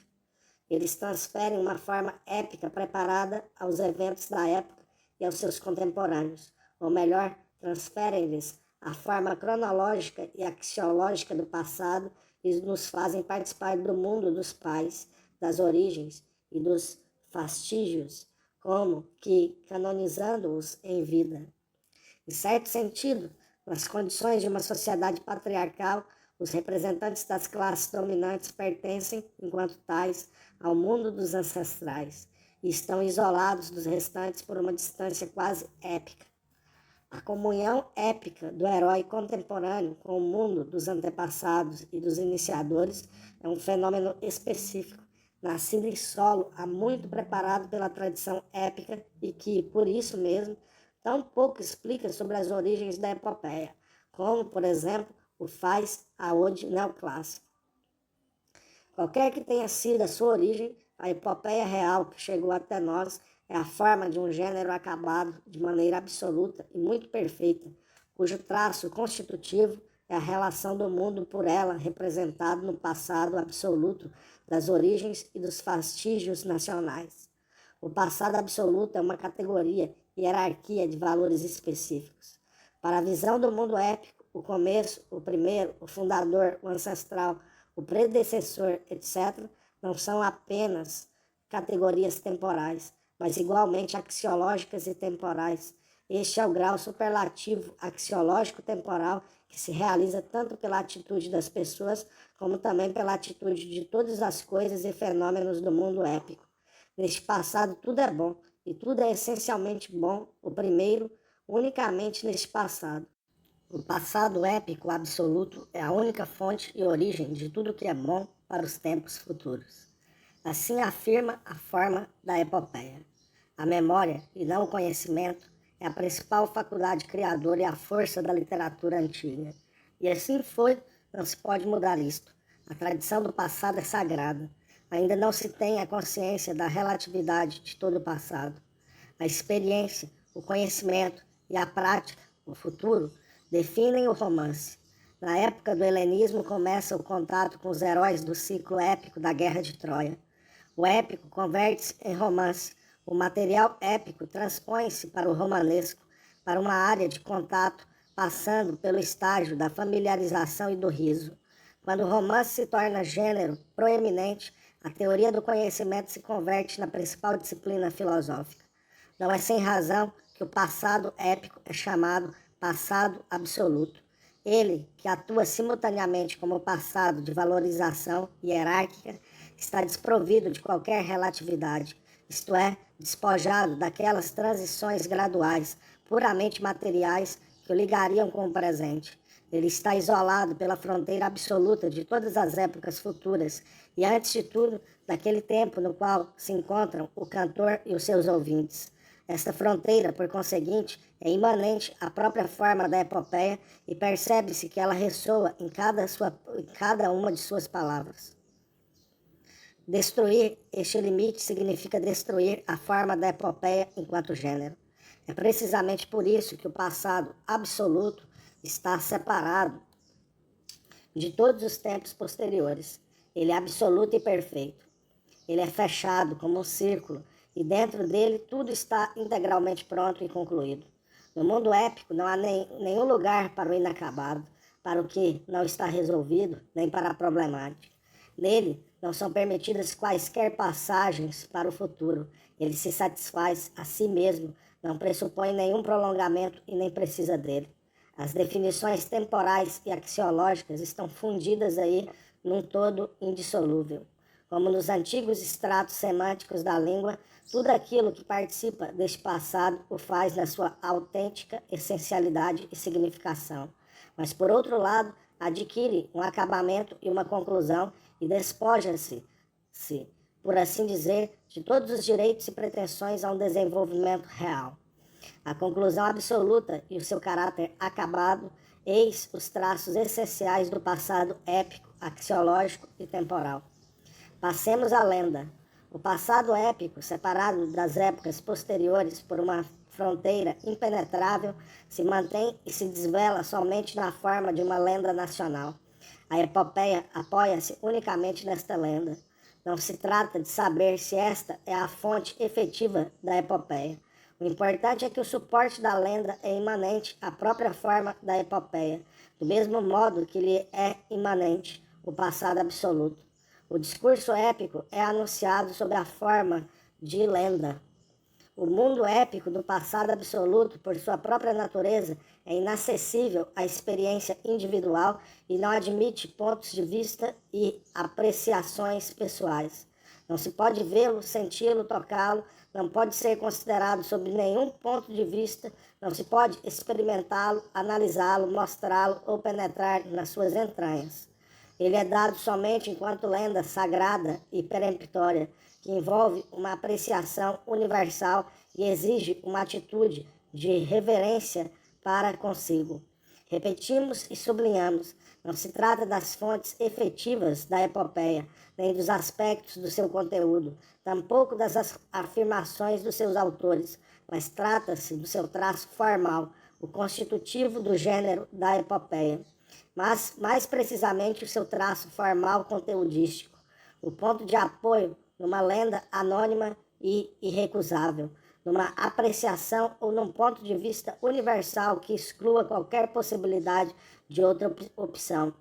Eles transferem uma forma épica preparada aos eventos da época e aos seus contemporâneos, ou melhor, transferem-lhes a forma cronológica e axiológica do passado e nos fazem participar do mundo dos pais, das origens e dos fastígios, como que canonizando-os em vida. Em certo sentido, nas condições de uma sociedade patriarcal, os representantes das classes dominantes pertencem, enquanto tais, ao mundo dos ancestrais e estão isolados dos restantes por uma distância quase épica. A comunhão épica do herói contemporâneo com o mundo dos antepassados e dos iniciadores é um fenômeno específico, nascido em solo há muito preparado pela tradição épica e que, por isso mesmo, tão pouco explica sobre as origens da epopeia, como, por exemplo, o faz a ode neoclássica. Qualquer que tenha sido a sua origem, a epopeia real que chegou até nós é a forma de um gênero acabado de maneira absoluta e muito perfeita, cujo traço constitutivo é a relação do mundo por ela representado no passado absoluto das origens e dos fastígios nacionais. O passado absoluto é uma categoria e hierarquia de valores específicos. Para a visão do mundo épico, o começo, o primeiro, o fundador, o ancestral, o predecessor, etc., não são apenas categorias temporais, mas igualmente axiológicas e temporais. Este é o grau superlativo axiológico-temporal que se realiza tanto pela atitude das pessoas, como também pela atitude de todas as coisas e fenômenos do mundo épico. Neste passado tudo é bom, e tudo é essencialmente bom, o primeiro, unicamente neste passado. O passado épico absoluto é a única fonte e origem de tudo que é bom para os tempos futuros. Assim afirma a forma da epopeia. A memória, e não o conhecimento, é a principal faculdade criadora e a força da literatura antiga. E assim foi, não se pode mudar isto. A tradição do passado é sagrada. Ainda não se tem a consciência da relatividade de todo o passado. A experiência, o conhecimento e a prática, o futuro, definem o romance. Na época do helenismo começa o contato com os heróis do ciclo épico da Guerra de Troia. O épico converte-se em romance. O material épico transpõe-se para o romanesco, para uma área de contato, passando pelo estágio da familiarização e do riso. Quando o romance se torna gênero proeminente, a teoria do conhecimento se converte na principal disciplina filosófica. Não é sem razão que o passado épico é chamado passado absoluto. Ele, que atua simultaneamente como passado de valorização hierárquica, está desprovido de qualquer relatividade, isto é, despojado daquelas transições graduais, puramente materiais, que o ligariam com o presente. Ele está isolado pela fronteira absoluta de todas as épocas futuras e, antes de tudo, daquele tempo no qual se encontram o cantor e os seus ouvintes. Esta fronteira, por conseguinte, é imanente à própria forma da epopeia e percebe-se que ela ressoa em cada uma de suas palavras. Destruir este limite significa destruir a forma da epopeia enquanto gênero. É precisamente por isso que o passado absoluto está separado de todos os tempos posteriores. Ele é absoluto e perfeito. Ele é fechado como um círculo e dentro dele tudo está integralmente pronto e concluído. No mundo épico não há nenhum lugar para o inacabado, para o que não está resolvido, nem para a problemática. Nele não são permitidas quaisquer passagens para o futuro. Ele se satisfaz a si mesmo, não pressupõe nenhum prolongamento e nem precisa dele. As definições temporais e axiológicas estão fundidas aí num todo indissolúvel. Como nos antigos estratos semânticos da língua, tudo aquilo que participa deste passado o faz na sua autêntica essencialidade e significação. Mas, por outro lado, adquire um acabamento e uma conclusão e despoja-se, por assim dizer, de todos os direitos e pretensões a um desenvolvimento real. A conclusão absoluta e o seu caráter acabado, eis os traços essenciais do passado épico, axiológico e temporal. Passemos à lenda. O passado épico, separado das épocas posteriores por uma fronteira impenetrável, se mantém e se desvela somente na forma de uma lenda nacional. A epopeia apoia-se unicamente nesta lenda. Não se trata de saber se esta é a fonte efetiva da epopeia. O importante é que o suporte da lenda é imanente à própria forma da epopeia, do mesmo modo que lhe é imanente o passado absoluto. O discurso épico é anunciado sob a forma de lenda. O mundo épico do passado absoluto, por sua própria natureza, é inacessível à experiência individual e não admite pontos de vista e apreciações pessoais. Não se pode vê-lo, senti-lo, tocá-lo, não pode ser considerado sob nenhum ponto de vista, não se pode experimentá-lo, analisá-lo, mostrá-lo ou penetrar nas suas entranhas. Ele é dado somente enquanto lenda sagrada e peremptória, que envolve uma apreciação universal e exige uma atitude de reverência para consigo. Repetimos e sublinhamos, não se trata das fontes efetivas da epopeia, nem dos aspectos do seu conteúdo, tampouco das afirmações dos seus autores, mas trata-se do seu traço formal, o constitutivo do gênero da epopeia, mas mais precisamente o seu traço formal conteudístico, o ponto de apoio numa lenda anônima e irrecusável, numa apreciação ou num ponto de vista universal que exclua qualquer possibilidade de outra opção.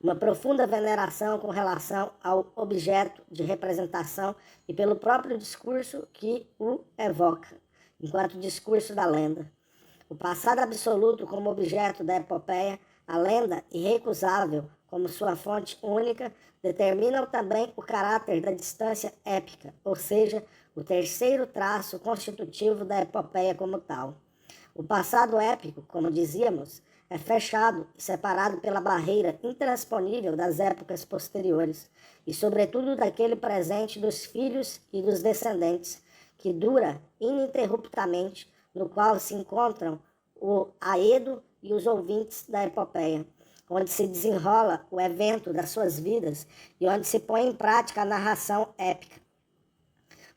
Uma profunda veneração com relação ao objeto de representação e pelo próprio discurso que o evoca, enquanto discurso da lenda. O passado absoluto como objeto da epopeia, a lenda irrecusável como sua fonte única, determinam também o caráter da distância épica, ou seja, o terceiro traço constitutivo da epopeia como tal. O passado épico, como dizíamos, é fechado e separado pela barreira intransponível das épocas posteriores, e sobretudo daquele presente dos filhos e dos descendentes, que dura ininterruptamente, no qual se encontram o Aedo e os ouvintes da epopeia, onde se desenrola o evento das suas vidas e onde se põe em prática a narração épica.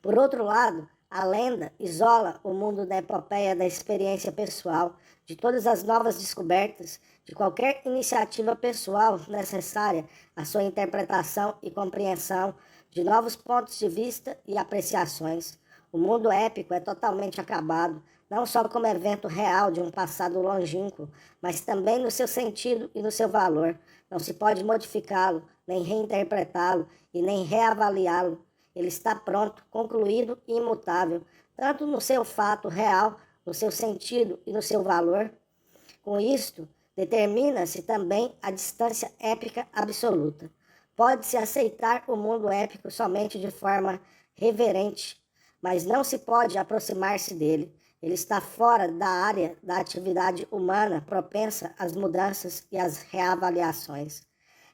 Por outro lado, a lenda isola o mundo da epopeia da experiência pessoal, de todas as novas descobertas, de qualquer iniciativa pessoal necessária à sua interpretação e compreensão, de novos pontos de vista e apreciações. O mundo épico é totalmente acabado, não só como evento real de um passado longínquo, mas também no seu sentido e no seu valor. Não se pode modificá-lo, nem reinterpretá-lo e nem reavaliá-lo. Ele está pronto, concluído e imutável, tanto no seu fato real, no seu sentido e no seu valor. Com isto, determina-se também a distância épica absoluta. Pode-se aceitar o mundo épico somente de forma reverente, mas não se pode aproximar-se dele. Ele está fora da área da atividade humana propensa às mudanças e às reavaliações.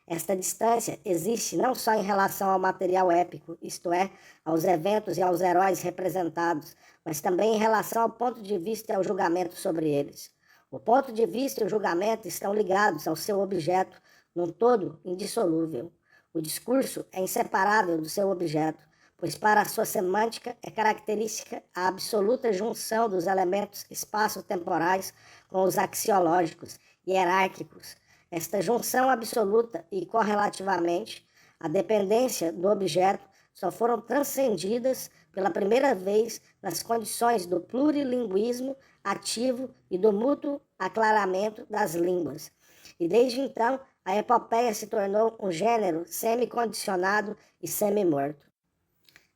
Esta distância existe não só em relação ao material épico, isto é, aos eventos e aos heróis representados, mas também em relação ao ponto de vista e ao julgamento sobre eles. O ponto de vista e o julgamento estão ligados ao seu objeto num todo indissolúvel. O discurso é inseparável do seu objeto, pois para a sua semântica é característica a absoluta junção dos elementos espaço-temporais com os axiológicos, hierárquicos. Esta junção absoluta e correlativamente a dependência do objeto só foram transcendidas pela primeira vez nas condições do plurilinguismo ativo e do mútuo aclaramento das línguas. E desde então, a epopeia se tornou um gênero semi-condicionado e semi-morto.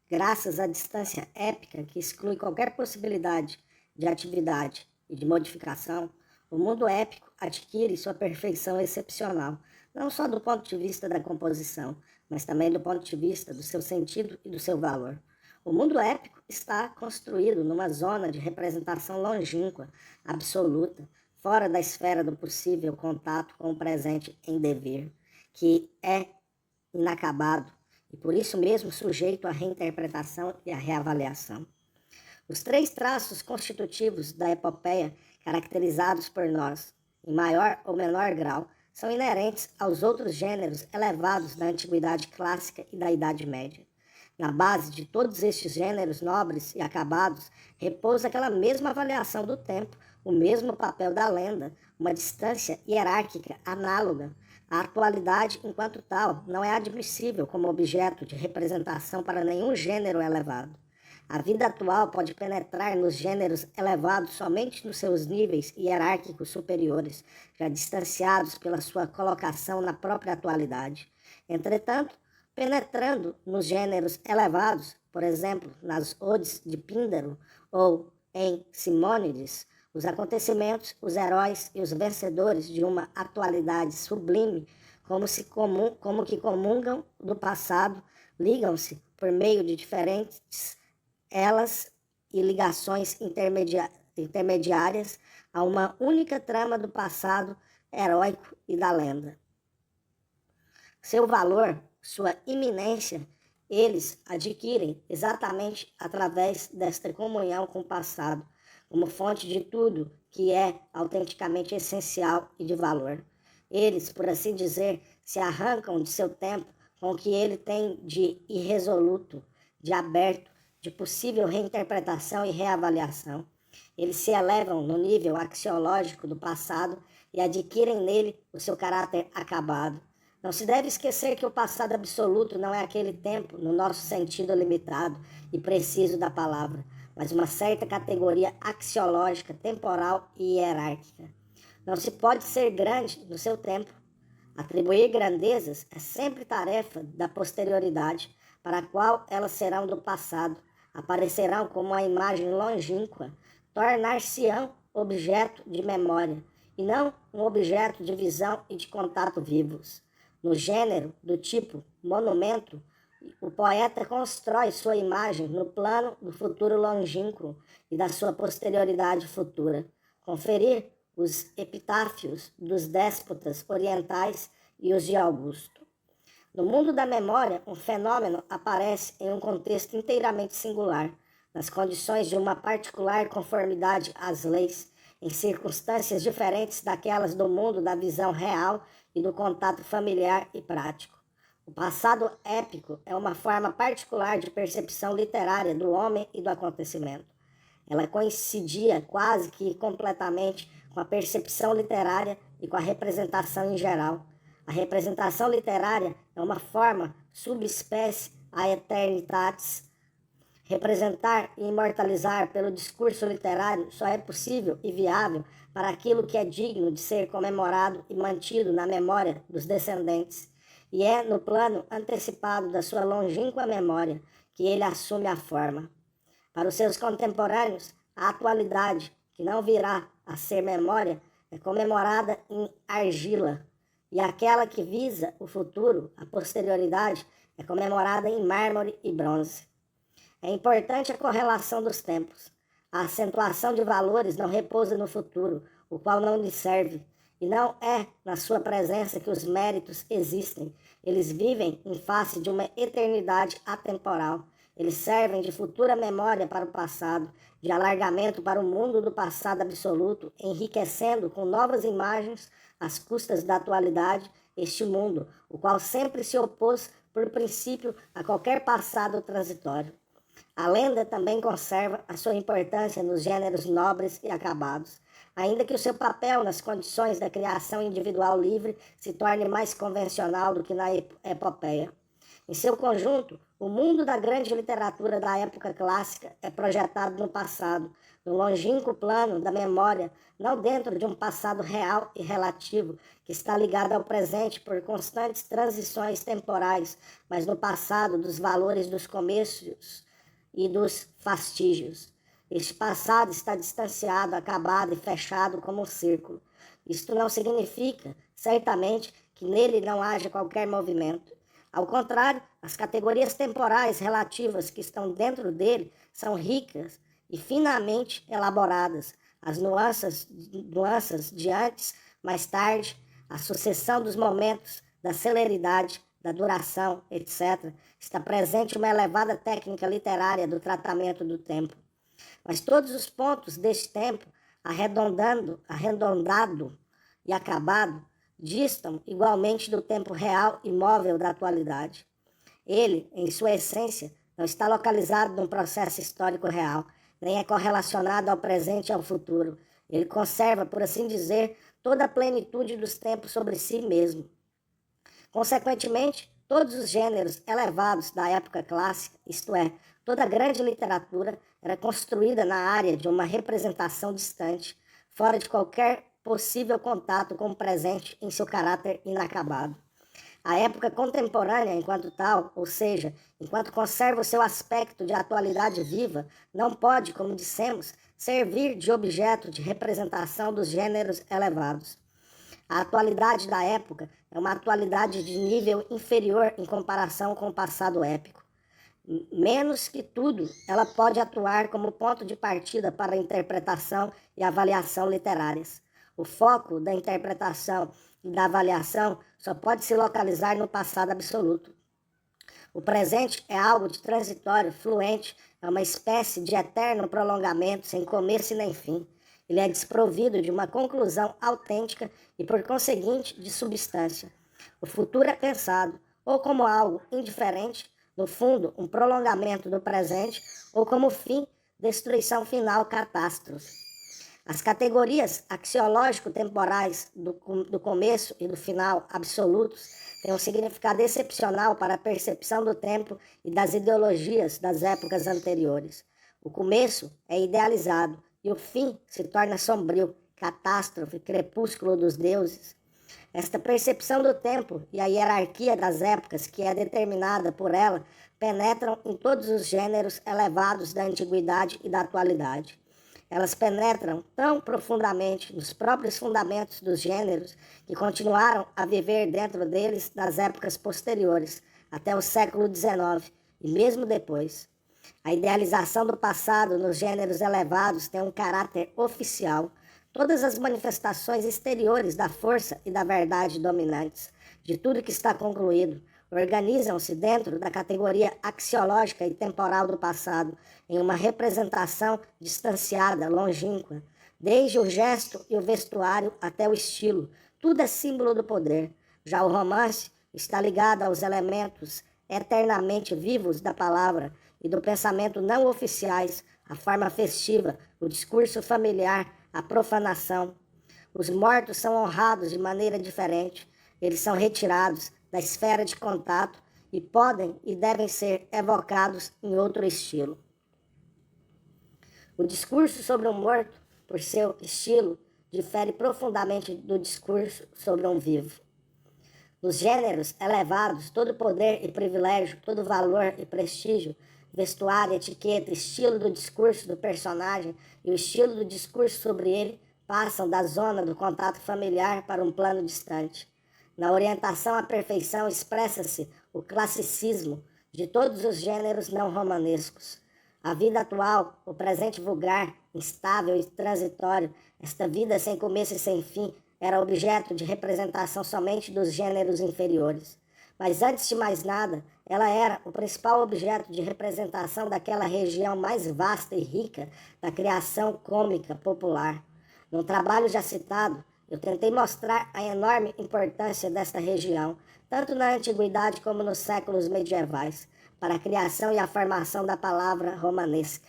Graças à distância épica que exclui qualquer possibilidade de atividade e de modificação, o mundo épico adquire sua perfeição excepcional, não só do ponto de vista da composição, mas também do ponto de vista do seu sentido e do seu valor. O mundo épico está construído numa zona de representação longínqua, absoluta, fora da esfera do possível contato com o presente em dever, que é inacabado e por isso mesmo sujeito à reinterpretação e à reavaliação. Os três traços constitutivos da epopeia, caracterizados por nós, em maior ou menor grau, são inerentes aos outros gêneros elevados da antiguidade clássica e da Idade Média. Na base de todos estes gêneros nobres e acabados, repousa aquela mesma avaliação do tempo, o mesmo papel da lenda, uma distância hierárquica análoga. A atualidade, enquanto tal, não é admissível como objeto de representação para nenhum gênero elevado. A vida atual pode penetrar nos gêneros elevados somente nos seus níveis hierárquicos superiores, já distanciados pela sua colocação na própria atualidade. Entretanto, penetrando nos gêneros elevados, por exemplo, nas odes de Píndaro ou em Simônides, os acontecimentos, os heróis e os vencedores de uma atualidade sublime, como que comungam do passado, ligam-se por meio de diferentes elas e ligações intermediárias a uma única trama do passado heróico e da lenda. Seu valor, sua iminência, eles adquirem exatamente através desta comunhão com o passado, como fonte de tudo que é autenticamente essencial e de valor. Eles, por assim dizer, se arrancam de seu tempo com o que ele tem de irresoluto, de aberto, de possível reinterpretação e reavaliação. Eles se elevam no nível axiológico do passado e adquirem nele o seu caráter acabado. Não se deve esquecer que o passado absoluto não é aquele tempo, no nosso sentido limitado e preciso da palavra, mas uma certa categoria axiológica, temporal e hierárquica. Não se pode ser grande no seu tempo. Atribuir grandezas é sempre tarefa da posterioridade, para a qual elas serão do passado, aparecerão como uma imagem longínqua, tornar-se-ão objeto de memória, e não um objeto de visão e de contato vivos. No gênero do tipo monumento, o poeta constrói sua imagem no plano do futuro longínquo e da sua posterioridade futura. Conferir os epitáfios dos déspotas orientais e os de Augusto. No mundo da memória, um fenômeno aparece em um contexto inteiramente singular, nas condições de uma particular conformidade às leis, em circunstâncias diferentes daquelas do mundo da visão real e do contato familiar e prático. O passado épico é uma forma particular de percepção literária do homem e do acontecimento. Ela coincidia quase que completamente com a percepção literária e com a representação em geral. A representação literária é uma forma subespécie a eternitatis. Representar e imortalizar pelo discurso literário só é possível e viável para aquilo que é digno de ser comemorado e mantido na memória dos descendentes. E é no plano antecipado da sua longínqua memória que ele assume a forma. Para os seus contemporâneos, a atualidade, que não virá a ser memória, é comemorada em argila, e aquela que visa o futuro, a posterioridade, é comemorada em mármore e bronze. É importante a correlação dos tempos. A acentuação de valores não repousa no futuro, o qual não lhe serve, e não é na sua presença que os méritos existem. Eles vivem em face de uma eternidade atemporal. Eles servem de futura memória para o passado, de alargamento para o mundo do passado absoluto, enriquecendo com novas imagens, às custas da atualidade, este mundo, o qual sempre se opôs, por princípio, a qualquer passado transitório. A lenda também conserva a sua importância nos gêneros nobres e acabados, ainda que o seu papel nas condições da criação individual livre se torne mais convencional do que na epopeia. Em seu conjunto, o mundo da grande literatura da época clássica é projetado no passado, no longínquo plano da memória, não dentro de um passado real e relativo, que está ligado ao presente por constantes transições temporais, mas no passado dos valores dos começos e dos fastígios. Este passado está distanciado, acabado e fechado como um círculo. Isto não significa, certamente, que nele não haja qualquer movimento. Ao contrário, as categorias temporais relativas que estão dentro dele são ricas e finamente elaboradas. As nuances de antes, mais tarde, a sucessão dos momentos, da celeridade, da duração, etc., está presente uma elevada técnica literária do tratamento do tempo. Mas todos os pontos deste tempo, arredondado e acabado, distam igualmente do tempo real e móvel da atualidade. Ele, em sua essência, não está localizado num processo histórico real, nem é correlacionado ao presente e ao futuro. Ele conserva, por assim dizer, toda a plenitude dos tempos sobre si mesmo. Consequentemente, todos os gêneros elevados da época clássica, isto é, toda a grande literatura, era construída na área de uma representação distante, fora de qualquer possível contato com o presente em seu caráter inacabado. A época contemporânea, enquanto tal, ou seja, enquanto conserva o seu aspecto de atualidade viva, não pode, como dissemos, servir de objeto de representação dos gêneros elevados. A atualidade da época é uma atualidade de nível inferior em comparação com o passado épico. Menos que tudo, ela pode atuar como ponto de partida para a interpretação e avaliação literárias. O foco da interpretação e da avaliação só pode se localizar no passado absoluto. O presente é algo de transitório, fluente, é uma espécie de eterno prolongamento, sem começo e nem fim. Ele é desprovido de uma conclusão autêntica e, por conseguinte, de substância. O futuro é pensado ou como algo indiferente, no fundo, um prolongamento do presente, ou como fim, destruição final, catástrofe. As categorias axiológico-temporais do começo e do final absolutos têm um significado excepcional para a percepção do tempo e das ideologias das épocas anteriores. O começo é idealizado e o fim se torna sombrio, catástrofe, crepúsculo dos deuses. Esta percepção do tempo e a hierarquia das épocas, que é determinada por ela, penetram em todos os gêneros elevados da antiguidade e da atualidade. Elas penetram tão profundamente nos próprios fundamentos dos gêneros que continuaram a viver dentro deles nas épocas posteriores, até o século XIX, e mesmo depois. A idealização do passado nos gêneros elevados tem um caráter oficial. Todas as manifestações exteriores da força e da verdade dominantes, de tudo que está concluído, organizam-se dentro da categoria axiológica e temporal do passado, em uma representação distanciada, longínqua. Desde o gesto e o vestuário até o estilo, tudo é símbolo do poder. Já o romance está ligado aos elementos eternamente vivos da palavra e do pensamento não oficiais, a forma festiva, o discurso familiar, a profanação. Os mortos são honrados de maneira diferente. Eles são retirados da esfera de contato e podem e devem ser evocados em outro estilo. O discurso sobre um morto, por seu estilo, difere profundamente do discurso sobre um vivo. Nos gêneros elevados, todo poder e privilégio, todo valor e prestígio, vestuário, etiqueta, estilo do discurso do personagem e o estilo do discurso sobre ele passam da zona do contato familiar para um plano distante. Na orientação à perfeição expressa-se o classicismo de todos os gêneros não romanescos. A vida atual, o presente vulgar, instável e transitório, esta vida sem começo e sem fim, era objeto de representação somente dos gêneros inferiores. Mas antes de mais nada, ela era o principal objeto de representação daquela região mais vasta e rica da criação cômica popular. No trabalho já citado, eu tentei mostrar a enorme importância desta região, tanto na antiguidade como nos séculos medievais, para a criação e a formação da palavra romanesca.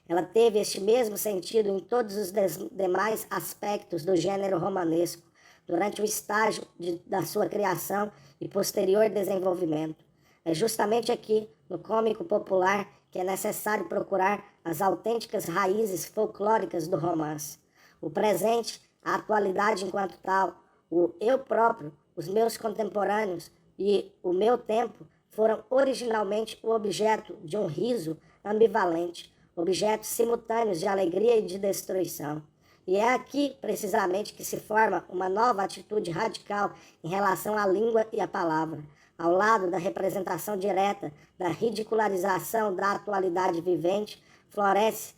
Ela teve este mesmo sentido em todos os demais aspectos do gênero romanesco, durante o estágio da sua criação e posterior desenvolvimento. É justamente aqui, no cômico popular, que é necessário procurar as autênticas raízes folclóricas do romance. O presente, a atualidade enquanto tal, o eu próprio, os meus contemporâneos e o meu tempo foram originalmente o objeto de um riso ambivalente, objetos simultâneos de alegria e de destruição. E é aqui, precisamente, que se forma uma nova atitude radical em relação à língua e à palavra. Ao lado da representação direta, da ridicularização da atualidade vivente, floresce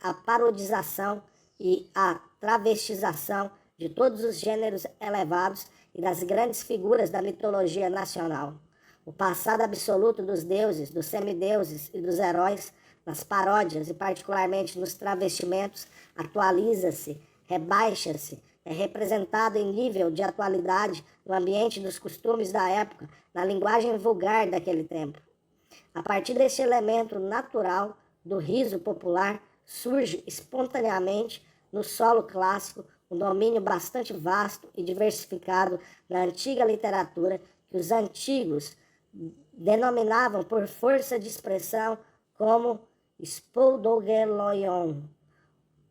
a parodização e a travestização de todos os gêneros elevados e das grandes figuras da mitologia nacional. O passado absoluto dos deuses, dos semideuses e dos heróis, nas paródias e particularmente nos travestimentos, atualiza-se, rebaixa-se, é representado em nível de atualidade no ambiente dos costumes da época, na linguagem vulgar daquele tempo. A partir deste elemento natural do riso popular, surge espontaneamente no solo clássico um domínio bastante vasto e diversificado na antiga literatura que os antigos denominavam por força de expressão como spoudogeloion,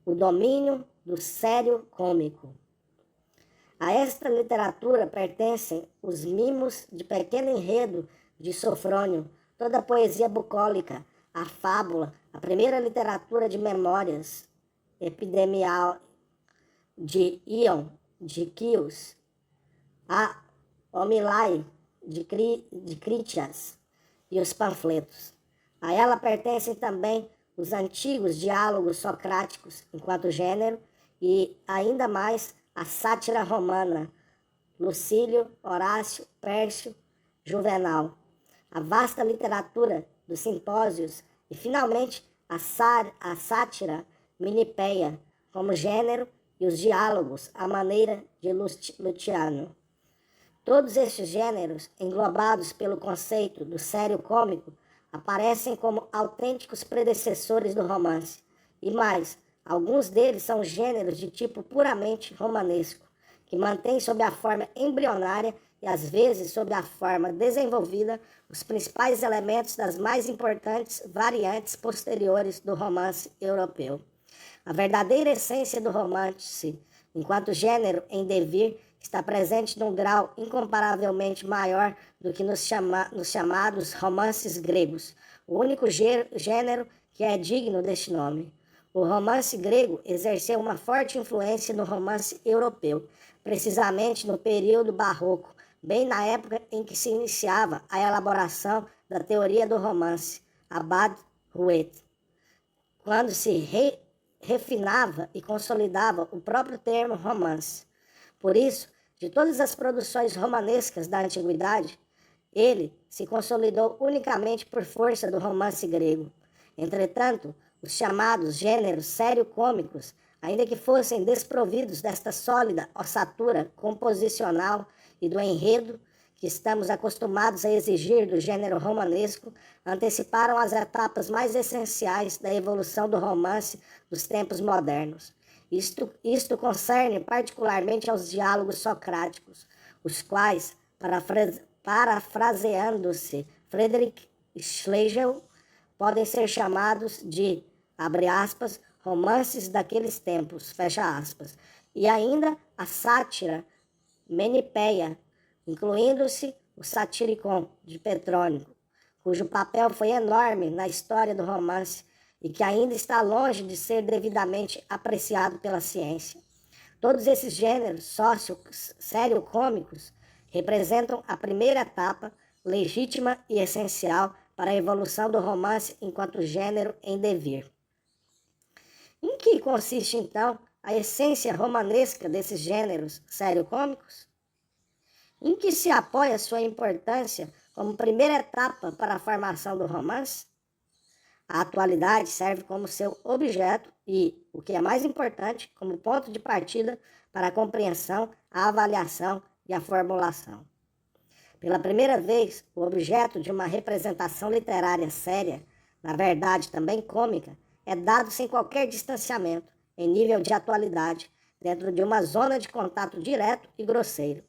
o domínio do sério cômico. A esta literatura pertencem os mimos de pequeno enredo de Sofrônio, toda a poesia bucólica, a fábula, a primeira literatura de memórias epidemial de Ion, de Quios, a Homilai de Critias e os panfletos. A ela pertencem também os antigos diálogos socráticos enquanto gênero e ainda mais a sátira romana, Lucílio, Horácio, Pércio, Juvenal, a vasta literatura dos simpósios e, finalmente, a sátira minipeia como gênero e os diálogos à maneira de Luciano. Todos estes gêneros, englobados pelo conceito do sério cômico, aparecem como autênticos predecessores do romance. E mais, alguns deles são gêneros de tipo puramente romanesco, que mantêm sob a forma embrionária e às vezes sob a forma desenvolvida os principais elementos das mais importantes variantes posteriores do romance europeu. A verdadeira essência do romance, enquanto gênero em devir, está presente num grau incomparavelmente maior do que nos chamados romances gregos, o único gênero que é digno deste nome. O romance grego exerceu uma forte influência no romance europeu, precisamente no período barroco, bem na época em que se iniciava a elaboração da teoria do romance, Abad Huet, quando se refinava e consolidava o próprio termo romance. Por isso, de todas as produções romanescas da antiguidade, ele se consolidou unicamente por força do romance grego. Entretanto, os chamados gêneros sério-cômicos, ainda que fossem desprovidos desta sólida ossatura composicional e do enredo que estamos acostumados a exigir do gênero romanesco, anteciparam as etapas mais essenciais da evolução do romance dos tempos modernos. Isto concerne particularmente aos diálogos socráticos, os quais, parafraseando-se Friedrich Schlegel, podem ser chamados de, abre aspas, romances daqueles tempos, fecha aspas, e ainda a sátira menipeia, incluindo-se o Satyricon de Petrônico, cujo papel foi enorme na história do romance e que ainda está longe de ser devidamente apreciado pela ciência. Todos esses gêneros sério-cômicos representam a primeira etapa legítima e essencial para a evolução do romance enquanto gênero em devir. Em que consiste, então, a essência romanesca desses gêneros sério-cômicos? Em que se apoia sua importância como primeira etapa para a formação do romance? A atualidade serve como seu objeto e, o que é mais importante, como ponto de partida para a compreensão, a avaliação e a formulação. Pela primeira vez, o objeto de uma representação literária séria, na verdade também cômica, é dado sem qualquer distanciamento, em nível de atualidade, dentro de uma zona de contato direto e grosseiro.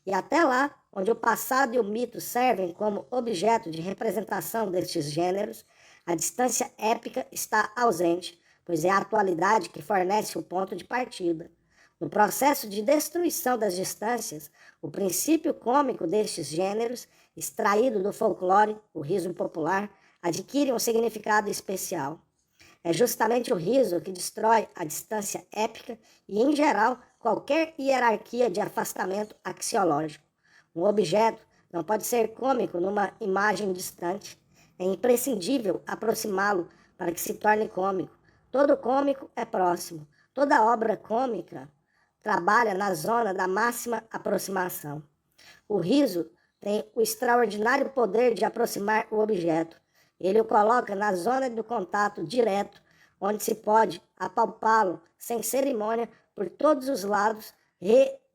E até lá, onde o passado e o mito servem como objeto de representação destes gêneros, a distância épica está ausente, pois é a atualidade que fornece o ponto de partida. No processo de destruição das distâncias, o princípio cômico destes gêneros, extraído do folclore, o riso popular, adquire um significado especial. É justamente o riso que destrói a distância épica e, em geral, qualquer hierarquia de afastamento axiológico. Um objeto não pode ser cômico numa imagem distante. É imprescindível aproximá-lo para que se torne cômico. Todo cômico é próximo. Toda obra cômica trabalha na zona da máxima aproximação. O riso tem o extraordinário poder de aproximar o objeto. Ele o coloca na zona do contato direto, onde se pode apalpá-lo sem cerimônia por todos os lados,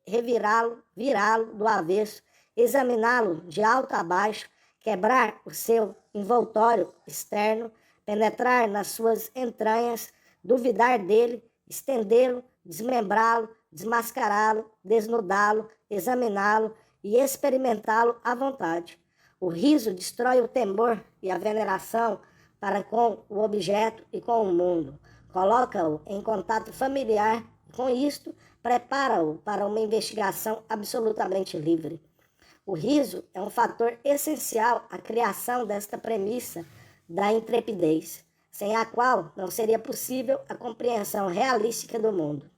revirá-lo, virá-lo do avesso, examiná-lo de alto a baixo, quebrar o seu envoltório externo, penetrar nas suas entranhas, duvidar dele, estendê-lo, desmembrá-lo, desmascará-lo, desnudá-lo, examiná-lo e experimentá-lo à vontade. O riso destrói o temor e a veneração para com o objeto e com o mundo. Coloca-o em contato familiar e, com isto, prepara-o para uma investigação absolutamente livre. O riso é um fator essencial à criação desta premissa da intrepidez, sem a qual não seria possível a compreensão realística do mundo.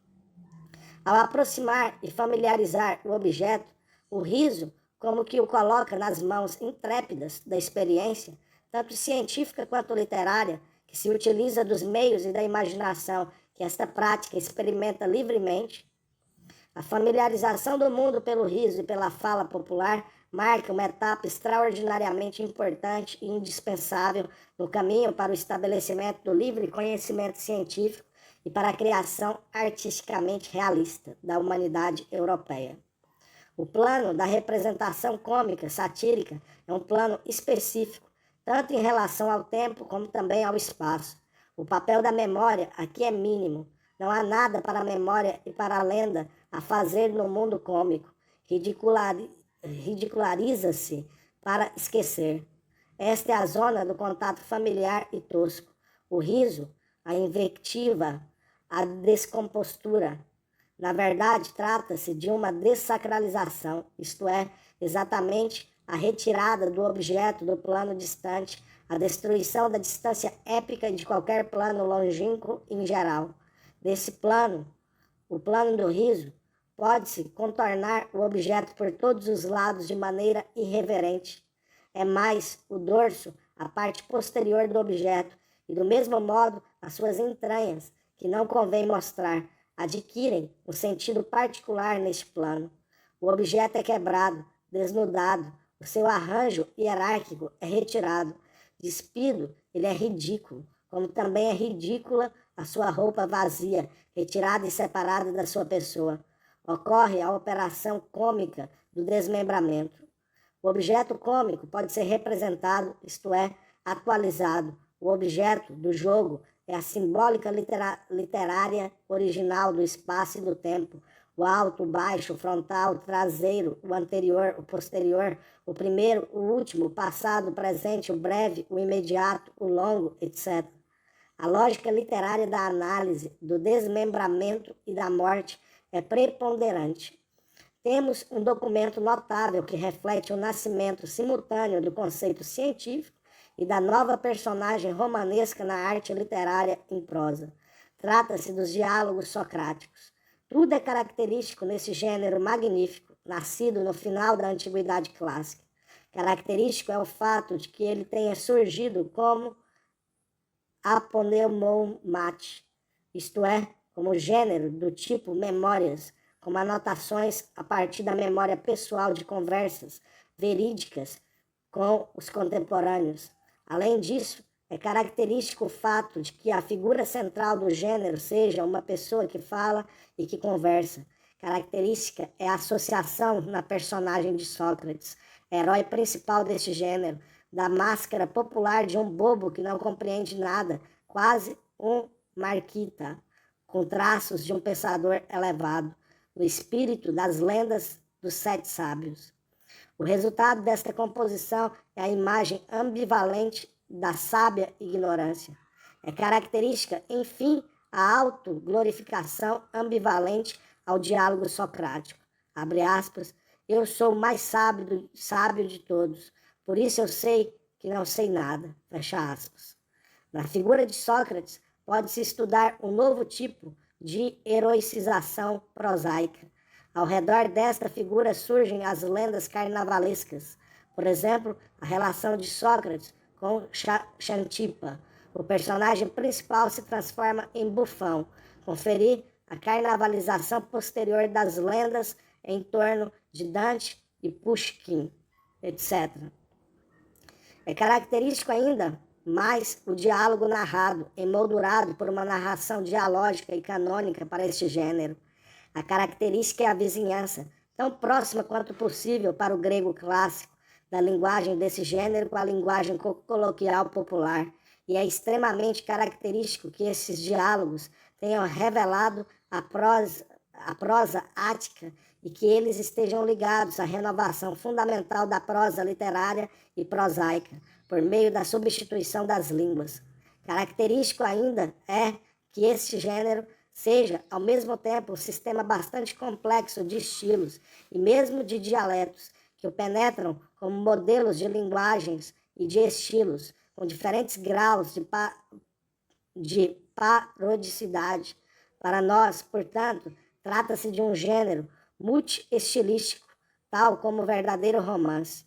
Ao aproximar e familiarizar o objeto, o riso, como que o coloca nas mãos intrépidas da experiência, tanto científica quanto literária, que se utiliza dos meios e da imaginação que esta prática experimenta livremente. A familiarização do mundo pelo riso e pela fala popular marca uma etapa extraordinariamente importante e indispensável no caminho para o estabelecimento do livre conhecimento científico e para a criação artisticamente realista da humanidade europeia. O plano da representação cômica satírica é um plano específico, tanto em relação ao tempo como também ao espaço. O papel da memória aqui é mínimo. Não há nada para a memória e para a lenda a fazer no mundo cômico. Ridiculariza-se para esquecer. Esta é a zona do contato familiar e tosco. O riso, a invectiva, a descompostura. Na verdade, trata-se de uma dessacralização, isto é, exatamente a retirada do objeto do plano distante, a destruição da distância épica de qualquer plano longínquo em geral. Desse plano, o plano do riso, pode-se contornar o objeto por todos os lados de maneira irreverente. É mais o dorso, a parte posterior do objeto, e do mesmo modo as suas entranhas, que não convém mostrar, adquirem um sentido particular neste plano. O objeto é quebrado, desnudado, o seu arranjo hierárquico é retirado. Despido, ele é ridículo, como também é ridícula a sua roupa vazia, retirada e separada da sua pessoa. Ocorre a operação cômica do desmembramento. O objeto cômico pode ser representado, isto é, atualizado. O objeto do jogo é a simbólica literária original do espaço e do tempo. O alto, o baixo, o frontal, o traseiro, o anterior, o posterior, o primeiro, o último, o passado, o presente, o breve, o imediato, o longo, etc. A lógica literária da análise, do desmembramento e da morte é preponderante. Temos um documento notável que reflete o nascimento simultâneo do conceito científico e da nova personagem romanesca na arte literária em prosa. Trata-se dos diálogos socráticos. Tudo é característico nesse gênero magnífico, nascido no final da Antiguidade Clássica. Característico é o fato de que ele tenha surgido como aponeumomate, isto é, como gênero do tipo memórias, como anotações a partir da memória pessoal de conversas verídicas com os contemporâneos. Além disso, é característico o fato de que a figura central do gênero seja uma pessoa que fala e que conversa. Característica é a associação na personagem de Sócrates, herói principal deste gênero, da máscara popular de um bobo que não compreende nada, quase um marquita, com traços de um pensador elevado, no espírito das lendas dos sete sábios. O resultado desta composição é a imagem ambivalente da sábia ignorância. É característica, enfim, a autoglorificação ambivalente ao diálogo socrático. Abre aspas, eu sou o mais sábio de todos, por isso eu sei que não sei nada. Fecha aspas. Na figura de Sócrates, pode-se estudar um novo tipo de heroicização prosaica. Ao redor desta figura surgem as lendas carnavalescas. Por exemplo, a relação de Sócrates com Xantipa. O personagem principal se transforma em bufão, conferir a carnavalização posterior das lendas em torno de Dante e Pushkin, etc. É característico ainda mais o diálogo narrado, emoldurado por uma narração dialógica e canônica para este gênero. A característica é a vizinhança, tão próxima quanto possível para o grego clássico, da linguagem desse gênero com a linguagem coloquial popular, e é extremamente característico que esses diálogos tenham revelado a prosa ática e que eles estejam ligados à renovação fundamental da prosa literária e prosaica, por meio da substituição das línguas. Característico ainda é que este gênero seja, ao mesmo tempo, um sistema bastante complexo de estilos e mesmo de dialetos, que o penetram como modelos de linguagens e de estilos, com diferentes graus de parodicidade. Para nós, portanto, trata-se de um gênero multi-estilístico, tal como o verdadeiro romance.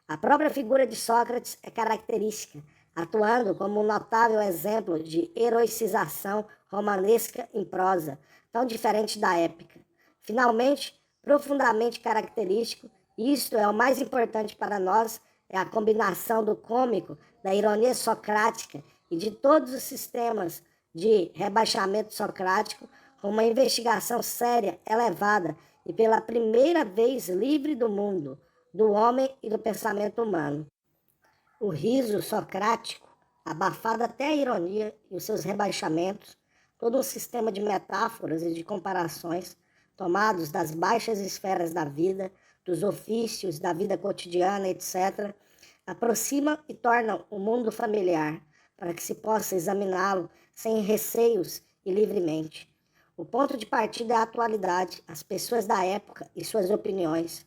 A própria figura de Sócrates é característica, atuando como um notável exemplo de heroicização romanesca em prosa, tão diferente da épica. Finalmente, profundamente característico, Isto é o mais importante para nós, é a combinação do cômico, da ironia socrática e de todos os sistemas de rebaixamento socrático, com uma investigação séria, elevada e pela primeira vez livre do mundo, do homem e do pensamento humano. O riso socrático, abafado até a ironia e os seus rebaixamentos, todo um sistema de metáforas e de comparações tomados das baixas esferas da vida, dos ofícios, da vida cotidiana, etc., aproxima e torna o mundo familiar, para que se possa examiná-lo sem receios e livremente. O ponto de partida é a atualidade, as pessoas da época e suas opiniões.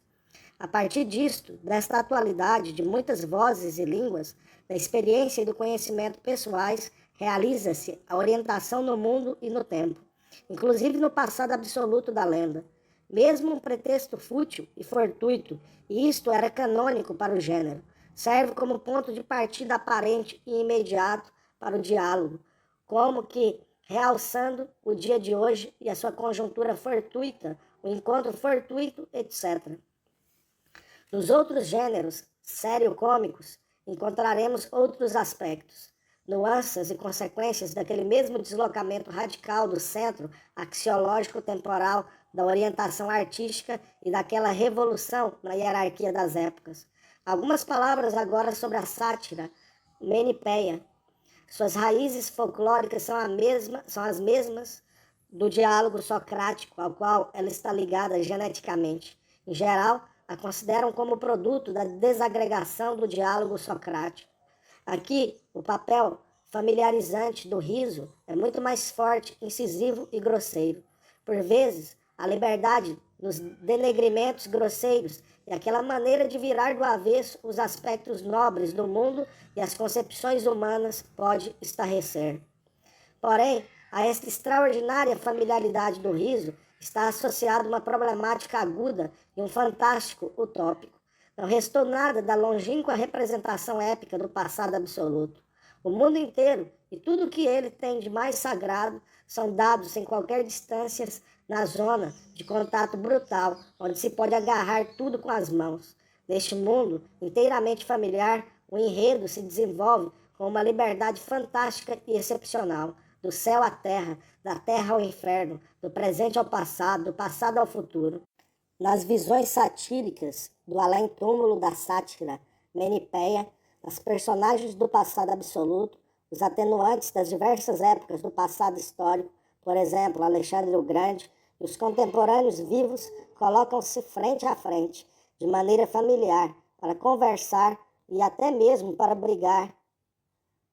A partir disto, desta atualidade de muitas vozes e línguas, da experiência e do conhecimento pessoais, realiza-se a orientação no mundo e no tempo, inclusive no passado absoluto da lenda. Mesmo um pretexto fútil e fortuito, e isto era canônico para o gênero, serve como ponto de partida aparente e imediato para o diálogo, como que realçando o dia de hoje e a sua conjuntura fortuita, o encontro fortuito, etc. Nos outros gêneros sério-cômicos, encontraremos outros aspectos, nuances e consequências daquele mesmo deslocamento radical do centro axiológico temporal da orientação artística e daquela revolução na hierarquia das épocas. Algumas palavras agora sobre a sátira menipeia. Suas raízes folclóricas são as mesmas do diálogo socrático, ao qual ela está ligada geneticamente. Em geral, a consideram como produto da desagregação do diálogo socrático. Aqui, o papel familiarizante do riso é muito mais forte, incisivo e grosseiro. Por vezes, a liberdade nos denegrimentos grosseiros e aquela maneira de virar do avesso os aspectos nobres do mundo e as concepções humanas pode estarrecer. Porém, a esta extraordinária familiaridade do riso está associada uma problemática aguda e um fantástico utópico. Não restou nada da longínqua representação épica do passado absoluto. O mundo inteiro e tudo o que ele tem de mais sagrado são dados sem qualquer distância na zona de contato brutal, onde se pode agarrar tudo com as mãos. Neste mundo inteiramente familiar, o enredo se desenvolve com uma liberdade fantástica e excepcional, do céu à terra, da terra ao inferno, do presente ao passado, do passado ao futuro. Nas visões satíricas do além-túmulo da sátira menipeia, nas personagens do passado absoluto, os atenuantes das diversas épocas do passado histórico, por exemplo, Alexandre o Grande, e os contemporâneos vivos colocam-se frente a frente, de maneira familiar, para conversar e até mesmo para brigar.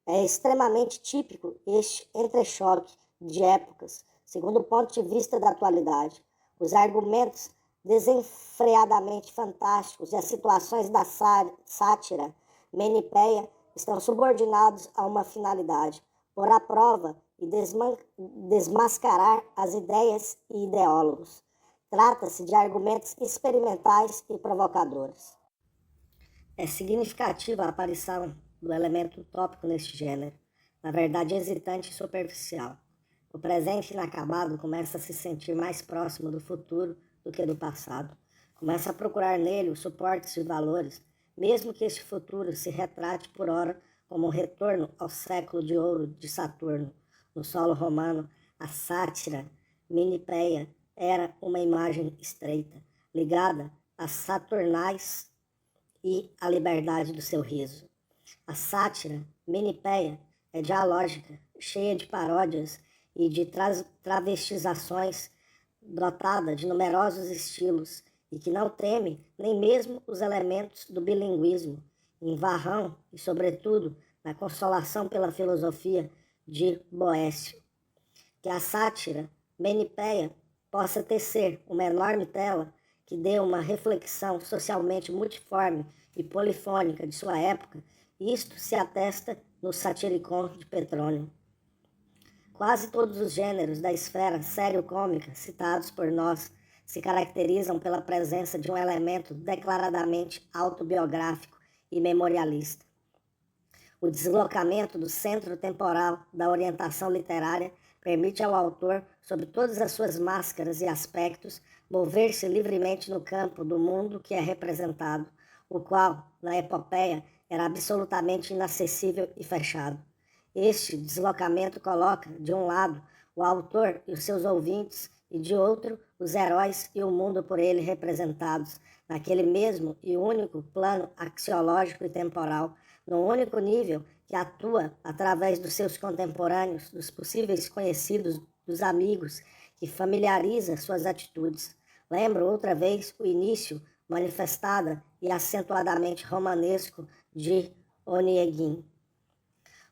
É extremamente típico este entrechoque de épocas, segundo o ponto de vista da atualidade. Os argumentos desenfreadamente fantásticos e as situações da sátira menipeia estão subordinados a uma finalidade, pôr à prova e desmascarar as ideias e ideólogos. Trata-se de argumentos experimentais e provocadores. É significativa a aparição do elemento utópico neste gênero, na verdade hesitante e superficial. O presente inacabado começa a se sentir mais próximo do futuro do que do passado. Começa a procurar nele os suportes e valores, mesmo que este futuro se retrate por ora como um retorno ao século de ouro de Saturno. No solo romano, a sátira menipeia era uma imagem estreita, ligada às saturnais e à liberdade do seu riso. A sátira menipeia é dialógica, cheia de paródias e de travestizações, dotada de numerosos estilos e que não teme nem mesmo os elementos do bilinguismo, em Varrão e, sobretudo, na consolação pela filosofia de Boécio. Que a sátira menipeia possa tecer uma enorme tela que dê uma reflexão socialmente multiforme e polifônica de sua época, isto se atesta no Satiricon de Petrônio. Quase todos os gêneros da esfera sério-cômica citados por nós se caracterizam pela presença de um elemento declaradamente autobiográfico e memorialista. O deslocamento do centro temporal da orientação literária permite ao autor, sob todas as suas máscaras e aspectos, mover-se livremente no campo do mundo que é representado, o qual, na epopeia, era absolutamente inacessível e fechado. Este deslocamento coloca, de um lado, o autor e os seus ouvintes, e de outro, os heróis e o mundo por ele representados, naquele mesmo e único plano axiológico e temporal, no único nível que atua através dos seus contemporâneos, dos possíveis conhecidos, dos amigos, que familiariza suas atitudes. Lembro outra vez o início manifestada e acentuadamente romanesco de Onegin.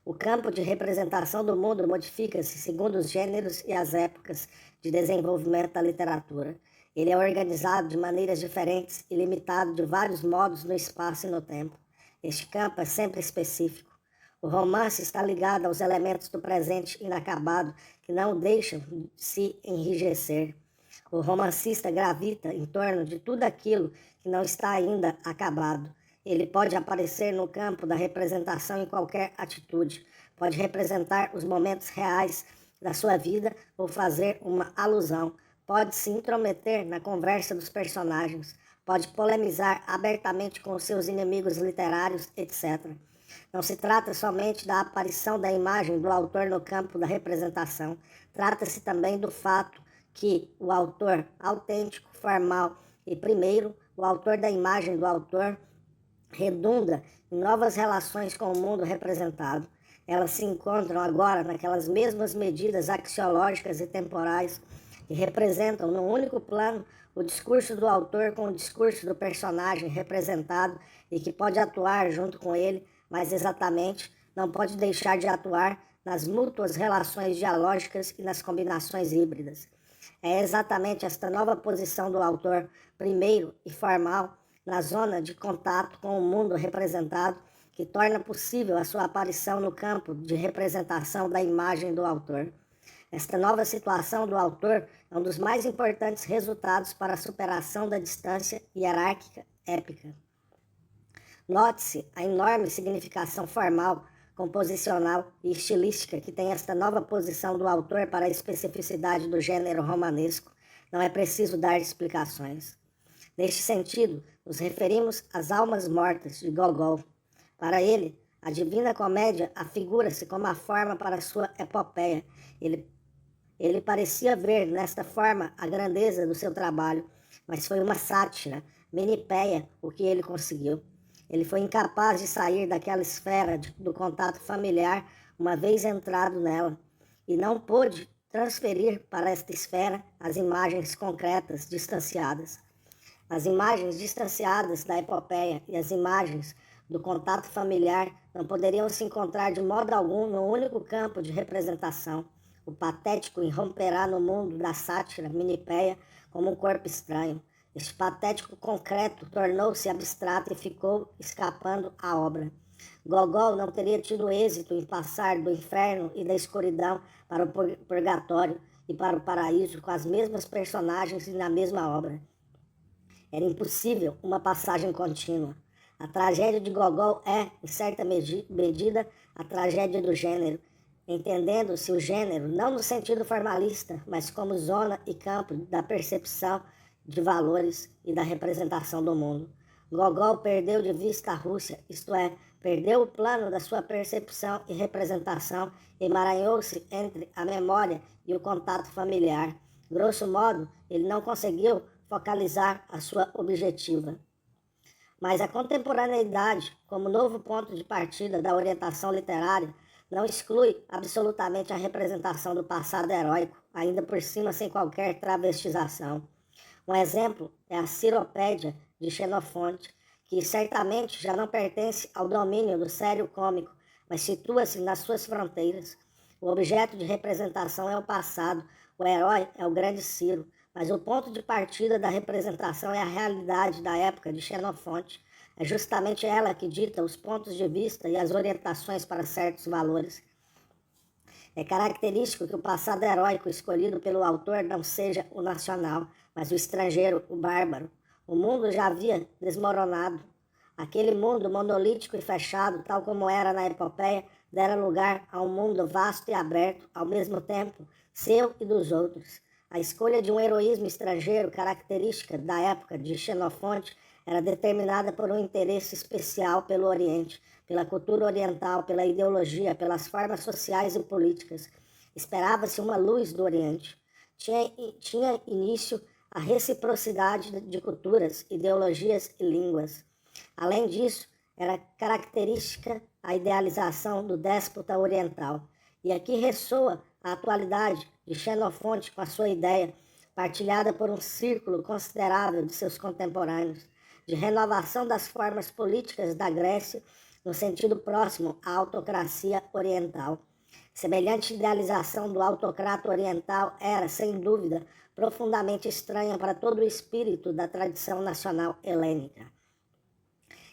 O campo de representação do mundo modifica-se segundo os gêneros e as épocas de desenvolvimento da literatura. Ele é organizado de maneiras diferentes e limitado de vários modos no espaço e no tempo. Este campo é sempre específico. O romance está ligado aos elementos do presente inacabado que não o deixam se enrijecer. O romancista gravita em torno de tudo aquilo que não está ainda acabado. Ele pode aparecer no campo da representação em qualquer atitude, pode representar os momentos reais da sua vida ou fazer uma alusão, pode se intrometer na conversa dos personagens, pode polemizar abertamente com seus inimigos literários, etc. Não se trata somente da aparição da imagem do autor no campo da representação, trata-se também do fato que o autor autêntico, formal e, primeiro, o autor da imagem do autor, redunda em novas relações com o mundo representado. Elas se encontram agora naquelas mesmas medidas axiológicas e temporais que representam num único plano o discurso do autor com o discurso do personagem representado e que pode atuar junto com ele, mas exatamente não pode deixar de atuar nas mútuas relações dialógicas e nas combinações híbridas. É exatamente esta nova posição do autor, primeiro e formal, na zona de contato com o mundo representado, que torna possível a sua aparição no campo de representação da imagem do autor. Esta nova situação do autor é um dos mais importantes resultados para a superação da distância hierárquica épica. Note-se a enorme significação formal, composicional e estilística que tem esta nova posição do autor para a especificidade do gênero romanesco. Não é preciso dar explicações. Neste sentido, nos referimos às almas mortas de Gogol. Para ele, a Divina Comédia afigura-se como a forma para sua epopeia. Ele parecia ver nesta forma a grandeza do seu trabalho, mas foi uma sátira, menipeia, o que ele conseguiu. Ele foi incapaz de sair daquela esfera do contato familiar uma vez entrado nela, e não pôde transferir para esta esfera as imagens concretas, distanciadas. As imagens distanciadas da epopeia e as imagens do contato familiar não poderiam se encontrar de modo algum no único campo de representação. O patético irromperá no mundo da sátira minipeia como um corpo estranho. Este patético concreto tornou-se abstrato e ficou escapando à obra. Gogol não teria tido êxito em passar do inferno e da escuridão para o purgatório e para o paraíso com as mesmas personagens e na mesma obra. Era impossível uma passagem contínua. A tragédia de Gogol é, em certa medida, a tragédia do gênero, entendendo-se o gênero não no sentido formalista, mas como zona e campo da percepção de valores e da representação do mundo. Gogol perdeu de vista a Rússia, isto é, perdeu o plano da sua percepção e representação, emaranhou-se entre a memória e o contato familiar. Grosso modo, ele não conseguiu focalizar a sua objetiva. Mas a contemporaneidade, como novo ponto de partida da orientação literária, não exclui absolutamente a representação do passado heróico, ainda por cima sem qualquer travestização. Um exemplo é a Ciropédia de Xenofonte, que certamente já não pertence ao domínio do sério cômico, mas situa-se nas suas fronteiras. O objeto de representação é o passado, o herói é o grande Ciro, mas o ponto de partida da representação é a realidade da época de Xenofonte. É justamente ela que dita os pontos de vista e as orientações para certos valores. É característico que o passado heróico escolhido pelo autor não seja o nacional, mas o estrangeiro, o bárbaro. O mundo já havia desmoronado. Aquele mundo monolítico e fechado, tal como era na epopeia, dera lugar a um mundo vasto e aberto, ao mesmo tempo, seu e dos outros. a escolha de um heroísmo estrangeiro, característica da época de Xenofonte, era determinada por um interesse especial pelo Oriente, pela cultura oriental, pela ideologia, pelas formas sociais e políticas. Esperava-se uma luz do Oriente. Tinha início a reciprocidade de culturas, ideologias e línguas. Além disso, era característica a idealização do déspota oriental. E aqui ressoa a atualidade de Xenofonte com a sua ideia, partilhada por um círculo considerável de seus contemporâneos, de renovação das formas políticas da Grécia no sentido próximo à autocracia oriental. Semelhante idealização do autocrata oriental era, sem dúvida, profundamente estranha para todo o espírito da tradição nacional helênica.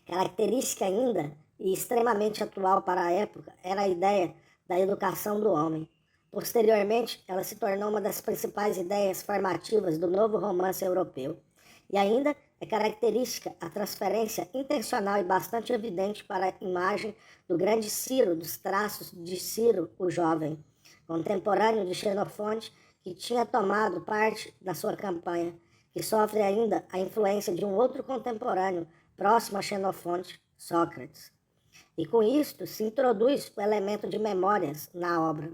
Característica ainda e extremamente atual para a época era a ideia da educação do homem. Posteriormente, ela se tornou uma das principais ideias formativas do novo romance europeu. E ainda é característica a transferência intencional e bastante evidente para a imagem do grande Ciro, dos traços de Ciro, o jovem, contemporâneo de Xenofonte, que tinha tomado parte da sua campanha, que sofre ainda a influência de um outro contemporâneo próximo a Xenofonte, Sócrates. E com isto se introduz o elemento de memórias na obra.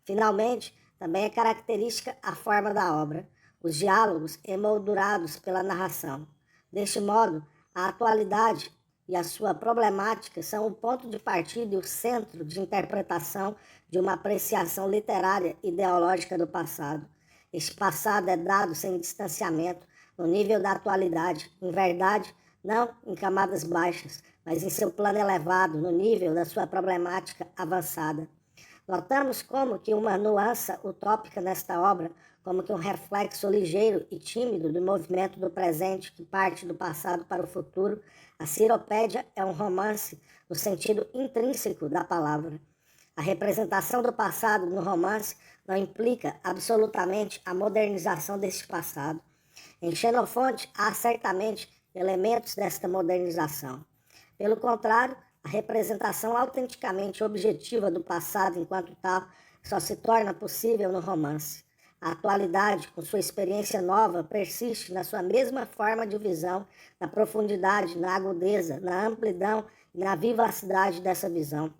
Finalmente, também é característica a forma da obra, os diálogos emoldurados pela narração. Deste modo, a atualidade e a sua problemática são o ponto de partida e o centro de interpretação de uma apreciação literária ideológica do passado. Este passado é dado sem distanciamento, no nível da atualidade, em verdade, não em camadas baixas, mas em seu plano elevado, no nível da sua problemática avançada. Notamos como que uma nuance utópica nesta obra, como que um reflexo ligeiro e tímido do movimento do presente que parte do passado para o futuro, a Ciropédia é um romance no sentido intrínseco da palavra. A representação do passado no romance não implica absolutamente a modernização deste passado. Em Xenofonte há certamente elementos desta modernização. Pelo contrário, a representação autenticamente objetiva do passado enquanto tal só se torna possível no romance. A atualidade, com sua experiência nova, persiste na sua mesma forma de visão, na profundidade, na agudeza, na amplidão e na vivacidade dessa visão.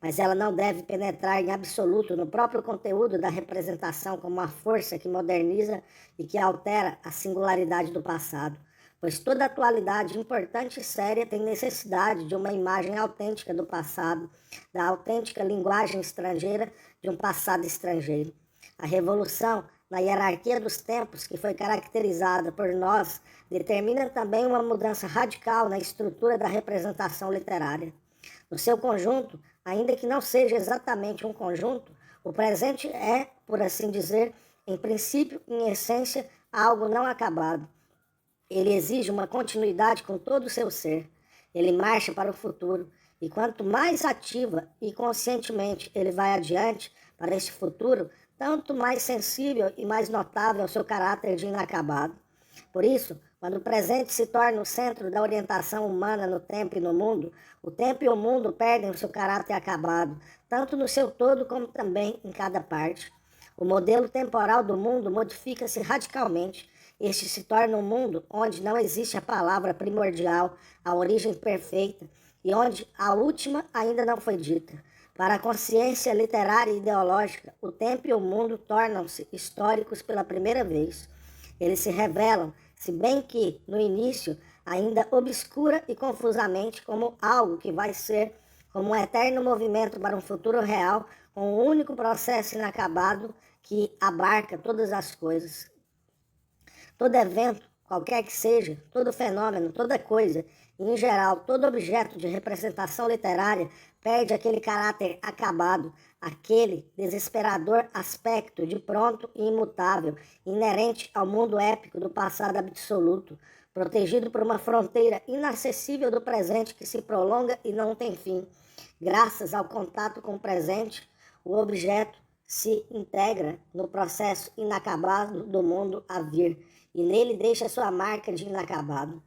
Mas ela não deve penetrar em absoluto no próprio conteúdo da representação como uma força que moderniza e que altera a singularidade do passado, pois toda atualidade importante e séria tem necessidade de uma imagem autêntica do passado, da autêntica linguagem estrangeira de um passado estrangeiro. A revolução na hierarquia dos tempos que foi caracterizada por nós determina também uma mudança radical na estrutura da representação literária. No seu conjunto, ainda que não seja exatamente um conjunto, o presente é, por assim dizer, em princípio, em essência, algo não acabado. Ele exige uma continuidade com todo o seu ser. Ele marcha para o futuro. E quanto mais ativa e conscientemente ele vai adiante para esse futuro, tanto mais sensível e mais notável é o seu caráter de inacabado. Por isso, quando o presente se torna o centro da orientação humana no tempo e no mundo, o tempo e o mundo perdem o seu caráter acabado, tanto no seu todo como também em cada parte. O modelo temporal do mundo modifica-se radicalmente. Este se torna um mundo onde não existe a palavra primordial, a origem perfeita, e onde a última ainda não foi dita. Para a consciência literária e ideológica, o tempo e o mundo tornam-se históricos pela primeira vez. Eles se revelam, se bem que, no início, ainda obscura e confusamente, como algo que vai ser, como um eterno movimento para um futuro real, com um único processo inacabado que abarca todas as coisas. Todo evento, qualquer que seja, todo fenômeno, toda coisa, e em geral todo objeto de representação literária perde aquele caráter acabado, aquele desesperador aspecto de pronto e imutável, inerente ao mundo épico do passado absoluto, protegido por uma fronteira inacessível do presente que se prolonga e não tem fim. Graças ao contato com o presente, o objeto se integra no processo inacabado do mundo a vir, e nele deixa sua marca de inacabado.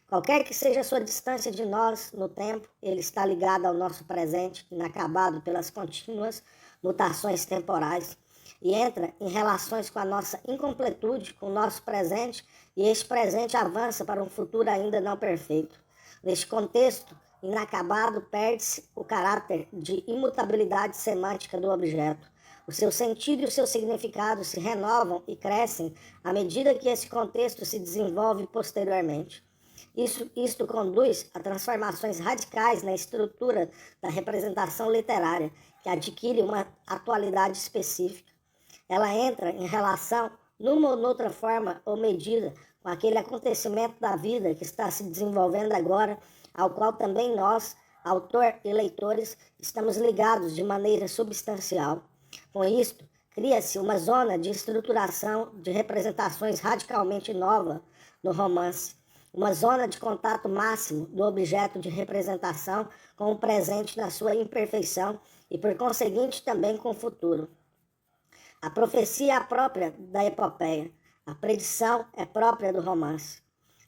Qualquer que seja a sua distância de nós no tempo, ele está ligado ao nosso presente, inacabado pelas contínuas mutações temporais. e entra em relações com a nossa incompletude, com o nosso presente, e este presente avança para um futuro ainda não perfeito. Neste contexto inacabado, perde-se o caráter de imutabilidade semântica do objeto. O seu sentido e o seu significado se renovam e crescem à medida que esse contexto se desenvolve posteriormente. Isto conduz a transformações radicais na estrutura da representação literária, que adquire uma atualidade específica. Ela entra em relação, numa ou noutra forma ou medida, com aquele acontecimento da vida que está se desenvolvendo agora, ao qual também nós, autor e leitores, estamos ligados de maneira substancial. Com isto, cria-se uma zona de estruturação de representações radicalmente nova no romance, uma zona de contato máximo do objeto de representação com o presente na sua imperfeição e, por conseguinte, também com o futuro. A profecia é a própria da epopeia, a predição é própria do romance.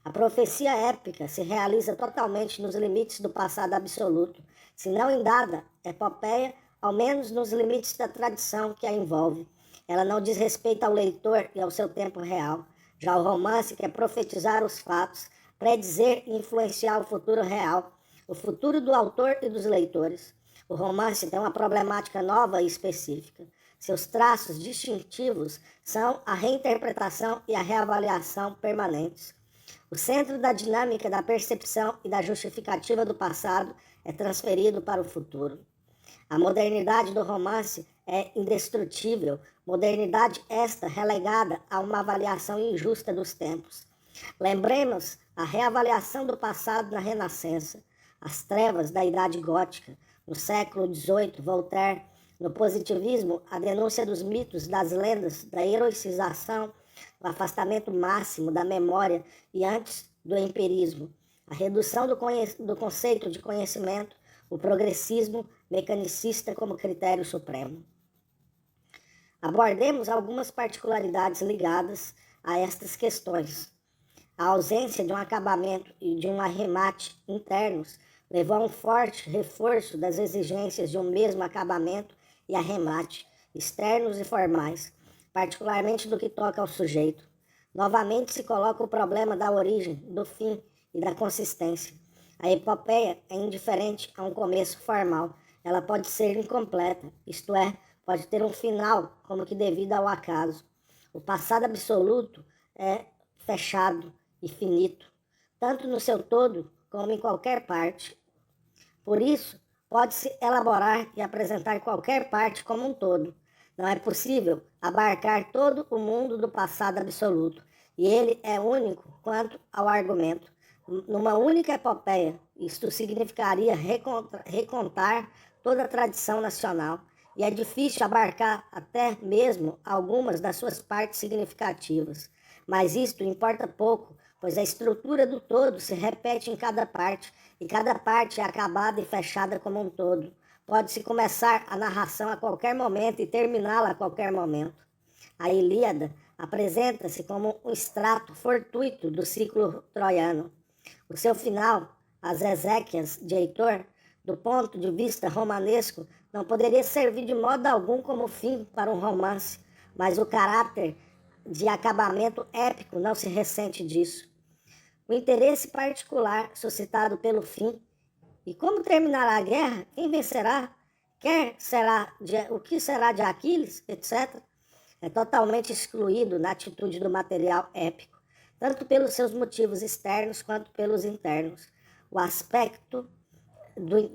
A profecia épica se realiza totalmente nos limites do passado absoluto, se não em dada epopeia, ao menos nos limites da tradição que a envolve. Ela não diz respeito ao leitor e ao seu tempo real. Já o romance quer profetizar os fatos, predizer e influenciar o futuro real, o futuro do autor e dos leitores. O romance tem uma problemática nova e específica. Seus traços distintivos são a reinterpretação e a reavaliação permanentes. O centro da dinâmica da percepção e da justificativa do passado é transferido para o futuro. A modernidade do romance é indestrutível, modernidade esta relegada a uma avaliação injusta dos tempos. Lembremos a reavaliação do passado na Renascença, as trevas da Idade Gótica, no século XVIII, Voltaire, no positivismo, a denúncia dos mitos, das lendas, da heroicização, o afastamento máximo da memória e antes do empirismo, a redução do conceito de conhecimento, o progressismo mecanicista como critério supremo. Abordemos algumas particularidades ligadas a estas questões. A ausência de um acabamento e de um arremate internos levou a um forte reforço das exigências de um mesmo acabamento e arremate, externos e formais, particularmente do que toca ao sujeito. Novamente se coloca o problema da origem, do fim e da consistência. A epopeia é indiferente a um começo formal. Ela pode ser incompleta, isto é, pode ter um final, como que devido ao acaso. O passado absoluto é fechado e finito, tanto no seu todo como em qualquer parte. Por isso, pode-se elaborar e apresentar qualquer parte como um todo. Não é possível abarcar todo o mundo do passado absoluto, e ele é único quanto ao argumento. Numa única epopeia, isto significaria recontar toda a tradição nacional, e é difícil abarcar até mesmo algumas das suas partes significativas. Mas isto importa pouco, pois a estrutura do todo se repete em cada parte, e cada parte é acabada e fechada como um todo. Pode-se começar a narração a qualquer momento e terminá-la a qualquer momento. A Ilíada apresenta-se como um extrato fortuito do ciclo troiano. O seu final, as Eséquias de Heitor, do ponto de vista romanesco, não poderia servir de modo algum como fim para um romance, mas o caráter de acabamento épico não se ressente disso. O interesse particular suscitado pelo fim, e como terminará a guerra, quem vencerá, o que será de Aquiles, etc., é totalmente excluído na atitude do material épico, tanto pelos seus motivos externos quanto pelos internos. O aspecto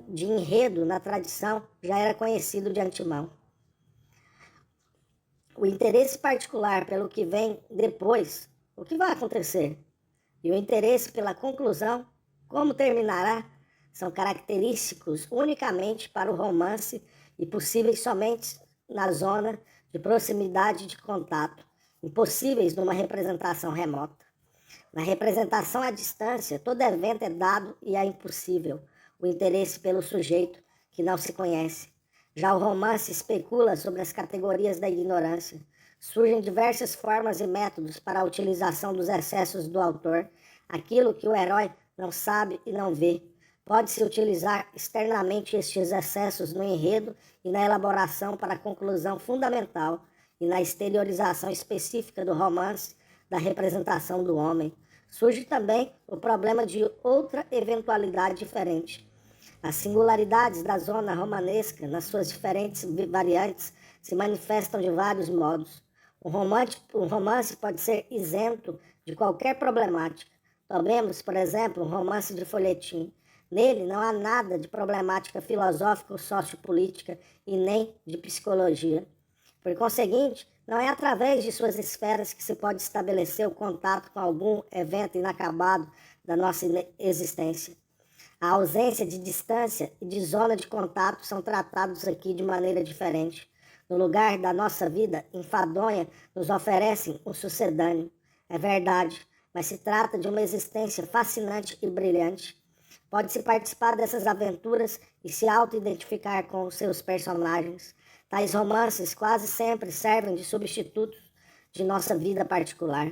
de enredo na tradição já era conhecido de antemão. O interesse particular pelo que vem depois, o que vai acontecer, e o interesse pela conclusão, como terminará, são característicos unicamente para o romance e possíveis somente na zona de proximidade de contato, impossíveis numa representação remota. Na representação à distância, todo evento é dado e é impossível, o interesse pelo sujeito que não se conhece. Já o romance especula sobre as categorias da ignorância. Surgem diversas formas e métodos para a utilização dos excessos do autor, aquilo que o herói não sabe e não vê. Pode-se utilizar externamente estes excessos no enredo e na elaboração para a conclusão fundamental, e na exteriorização específica do romance, da representação do homem, surge também o problema de outra eventualidade diferente. As singularidades da zona romanesca, nas suas diferentes variantes, se manifestam de vários modos. O romance pode ser isento de qualquer problemática. Tomemos, por exemplo, um romance de folhetim. Nele não há nada de problemática filosófica ou sociopolítica e nem de psicologia. Por conseguinte, não é através de suas esferas que se pode estabelecer o contato com algum evento inacabado da nossa existência. A ausência de distância e de zona de contato são tratados aqui de maneira diferente. No lugar da nossa vida enfadonha, nos oferecem um sucedâneo. É verdade, mas se trata de uma existência fascinante e brilhante. Pode-se participar dessas aventuras e se auto-identificar com os seus personagens. Tais romances quase sempre servem de substitutos de nossa vida particular.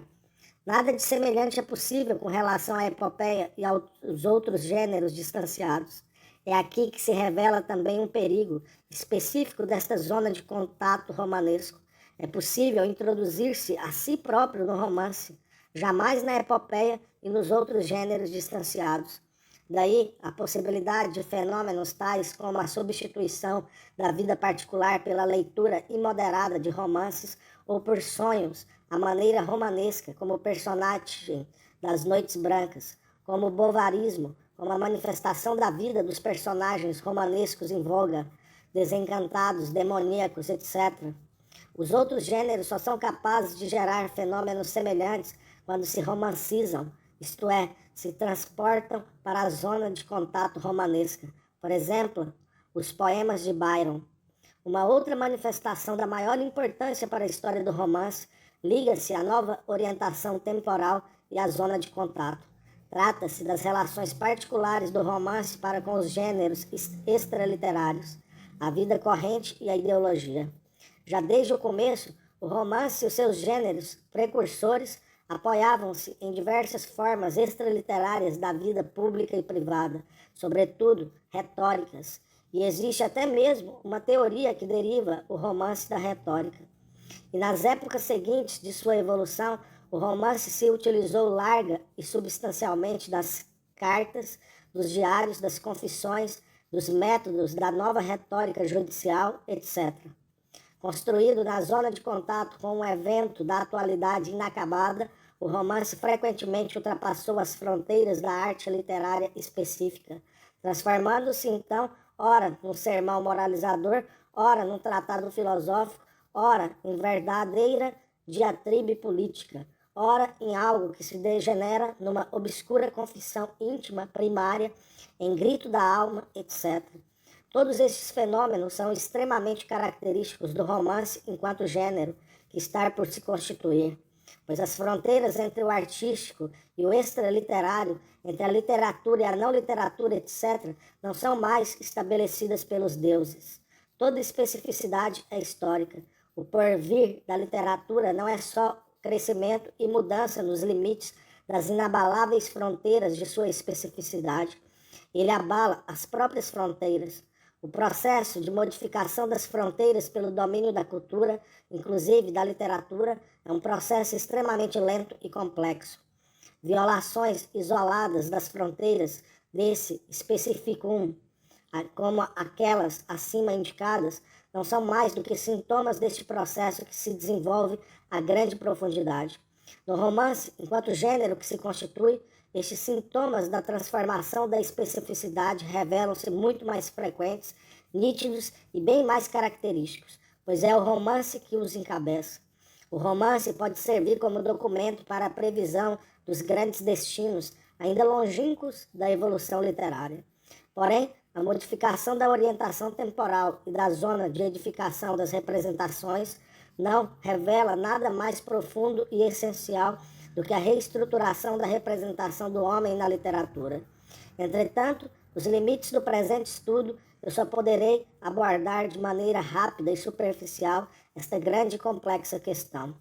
Nada de semelhante é possível com relação à epopeia e aos outros gêneros distanciados. É aqui que se revela também um perigo específico desta zona de contato romanesco. É possível introduzir-se a si próprio no romance, jamais na epopeia e nos outros gêneros distanciados. Daí a possibilidade de fenômenos tais como a substituição da vida particular pela leitura imoderada de romances ou por sonhos, à maneira romanesca, como o personagem das Noites Brancas, como o bovarismo, como a manifestação da vida dos personagens romanescos em voga, desencantados, demoníacos, etc. Os outros gêneros só são capazes de gerar fenômenos semelhantes quando se romancizam, isto é, se transportam para a zona de contato romanesca. Por exemplo, os poemas de Byron. Uma outra manifestação da maior importância para a história do romance liga-se à nova orientação temporal e à zona de contato. Trata-se das relações particulares do romance para com os gêneros extraliterários, a vida corrente e a ideologia. Já desde o começo, o romance e os seus gêneros precursores apoiavam-se em diversas formas extraliterárias da vida pública e privada, sobretudo retóricas, e existe até mesmo uma teoria que deriva o romance da retórica. E nas épocas seguintes de sua evolução, o romance se utilizou larga e substancialmente das cartas, dos diários, das confissões, dos métodos da nova retórica judicial, etc. Construído na zona de contato com um evento da atualidade inacabada, o romance frequentemente ultrapassou as fronteiras da arte literária específica, transformando-se então, ora num sermão moralizador, ora num tratado filosófico, ora em verdadeira diatribe política, ora em algo que se degenera numa obscura confissão íntima primária, em grito da alma, etc. Todos estes fenômenos são extremamente característicos do romance enquanto gênero que está por se constituir, pois as fronteiras entre o artístico e o extraliterário, entre a literatura e a não literatura, etc., não são mais estabelecidas pelos deuses. Toda especificidade é histórica. O porvir da literatura não é só crescimento e mudança nos limites das inabaláveis fronteiras de sua especificidade. Ele abala as próprias fronteiras. O processo de modificação das fronteiras pelo domínio da cultura, inclusive da literatura, é um processo extremamente lento e complexo. Violações isoladas das fronteiras desse especificum, como aquelas acima indicadas, não são mais do que sintomas deste processo que se desenvolve a grande profundidade. No romance, enquanto gênero que se constitui, estes sintomas da transformação da especificidade revelam-se muito mais frequentes, nítidos e bem mais característicos, pois é o romance que os encabeça. O romance pode servir como documento para a previsão dos grandes destinos, ainda longínquos da evolução literária. Porém, a modificação da orientação temporal e da zona de edificação das representações não revela nada mais profundo e essencial do que a reestruturação da representação do homem na literatura. Entretanto, os limites do presente estudo, eu só poderei abordar de maneira rápida e superficial esta grande e complexa questão.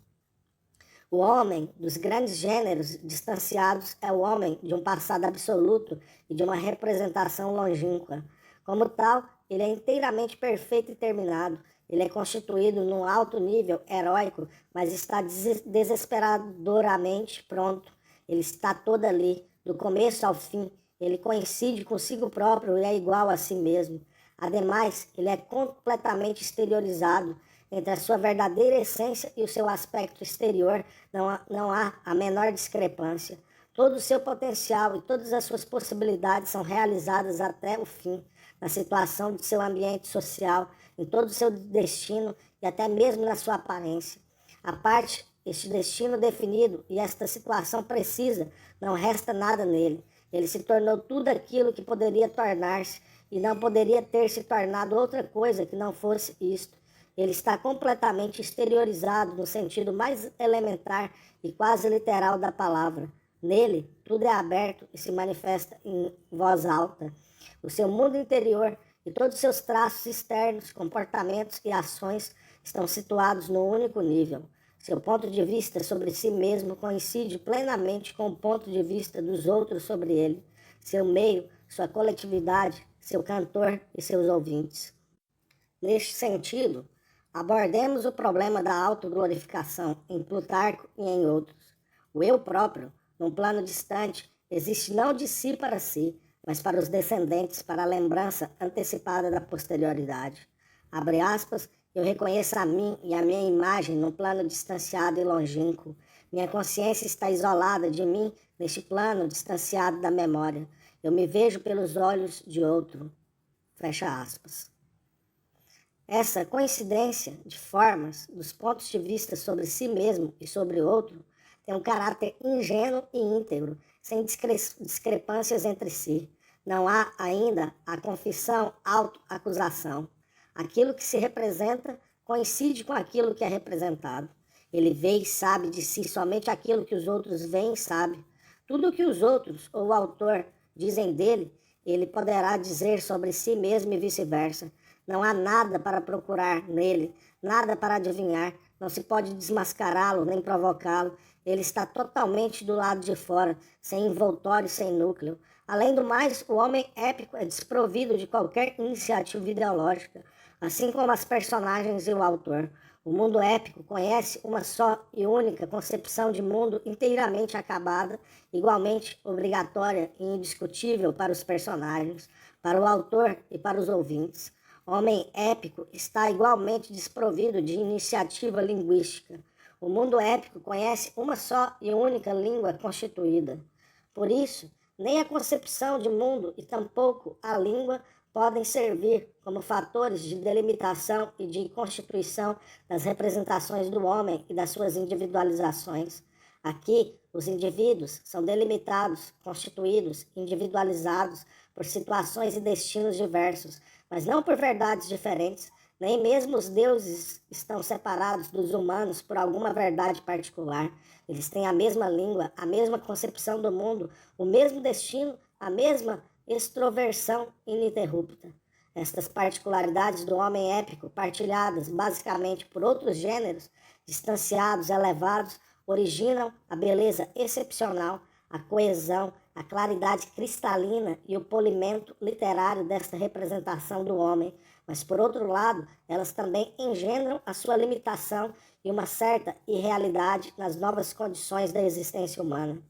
O homem dos grandes gêneros distanciados é o homem de um passado absoluto e de uma representação longínqua. Como tal, ele é inteiramente perfeito e terminado, ele é constituído num alto nível heróico, mas está desesperadoramente pronto. Ele está todo ali, do começo ao fim. Ele coincide consigo próprio e é igual a si mesmo. Ademais, ele é completamente exteriorizado. Entre a sua verdadeira essência e o seu aspecto exterior não há a menor discrepância. Todo o seu potencial e todas as suas possibilidades são realizadas até o fim, na situação de seu ambiente social, em todo o seu destino e até mesmo na sua aparência. A parte este destino definido e esta situação precisa, não resta nada nele. Ele se tornou tudo aquilo que poderia tornar-se e não poderia ter se tornado outra coisa que não fosse isto. Ele está completamente exteriorizado no sentido mais elementar e quase literal da palavra. Nele, tudo é aberto e se manifesta em voz alta. O seu mundo interior e todos os seus traços externos, comportamentos e ações estão situados no único nível. Seu ponto de vista sobre si mesmo coincide plenamente com o ponto de vista dos outros sobre ele, seu meio, sua coletividade, seu cantor e seus ouvintes. Neste sentido, abordemos o problema da autoglorificação em Plutarco e em outros. O eu próprio, num plano distante, existe não de si para si, mas para os descendentes, para a lembrança antecipada da posterioridade. Abre aspas, eu reconheço a mim e a minha imagem num plano distanciado e longínquo. Minha consciência está isolada de mim neste plano distanciado da memória. Eu me vejo pelos olhos de outro. Fecha aspas. Essa coincidência de formas, dos pontos de vista sobre si mesmo e sobre o outro, tem um caráter ingênuo e íntegro, sem discrepâncias entre si. Não há ainda a confissão autoacusação. Aquilo que se representa coincide com aquilo que é representado. Ele vê e sabe de si somente aquilo que os outros veem e sabem. Tudo o que os outros ou o autor dizem dele, ele poderá dizer sobre si mesmo e vice-versa. Não há nada para procurar nele, nada para adivinhar, não se pode desmascará-lo nem provocá-lo. Ele está totalmente do lado de fora, sem envoltório e sem núcleo. Além do mais, o homem épico é desprovido de qualquer iniciativa ideológica, assim como as personagens e o autor. O mundo épico conhece uma só e única concepção de mundo inteiramente acabada, igualmente obrigatória e indiscutível para os personagens, para o autor e para os ouvintes. O homem épico está igualmente desprovido de iniciativa linguística. O mundo épico conhece uma só e única língua constituída. Por isso, nem a concepção de mundo e tampouco a língua podem servir como fatores de delimitação e de constituição das representações do homem e das suas individualizações. Aqui, os indivíduos são delimitados, constituídos, individualizados por situações e destinos diversos, mas não por verdades diferentes. Nem mesmo os deuses estão separados dos humanos por alguma verdade particular. Eles têm a mesma língua, a mesma concepção do mundo, o mesmo destino, a mesma extroversão ininterrupta. Estas particularidades do homem épico, partilhadas basicamente por outros gêneros, distanciados, elevados, originam a beleza excepcional, a coesão, a claridade cristalina e o polimento literário desta representação do homem, mas, por outro lado, elas também engendram a sua limitação e uma certa irrealidade nas novas condições da existência humana.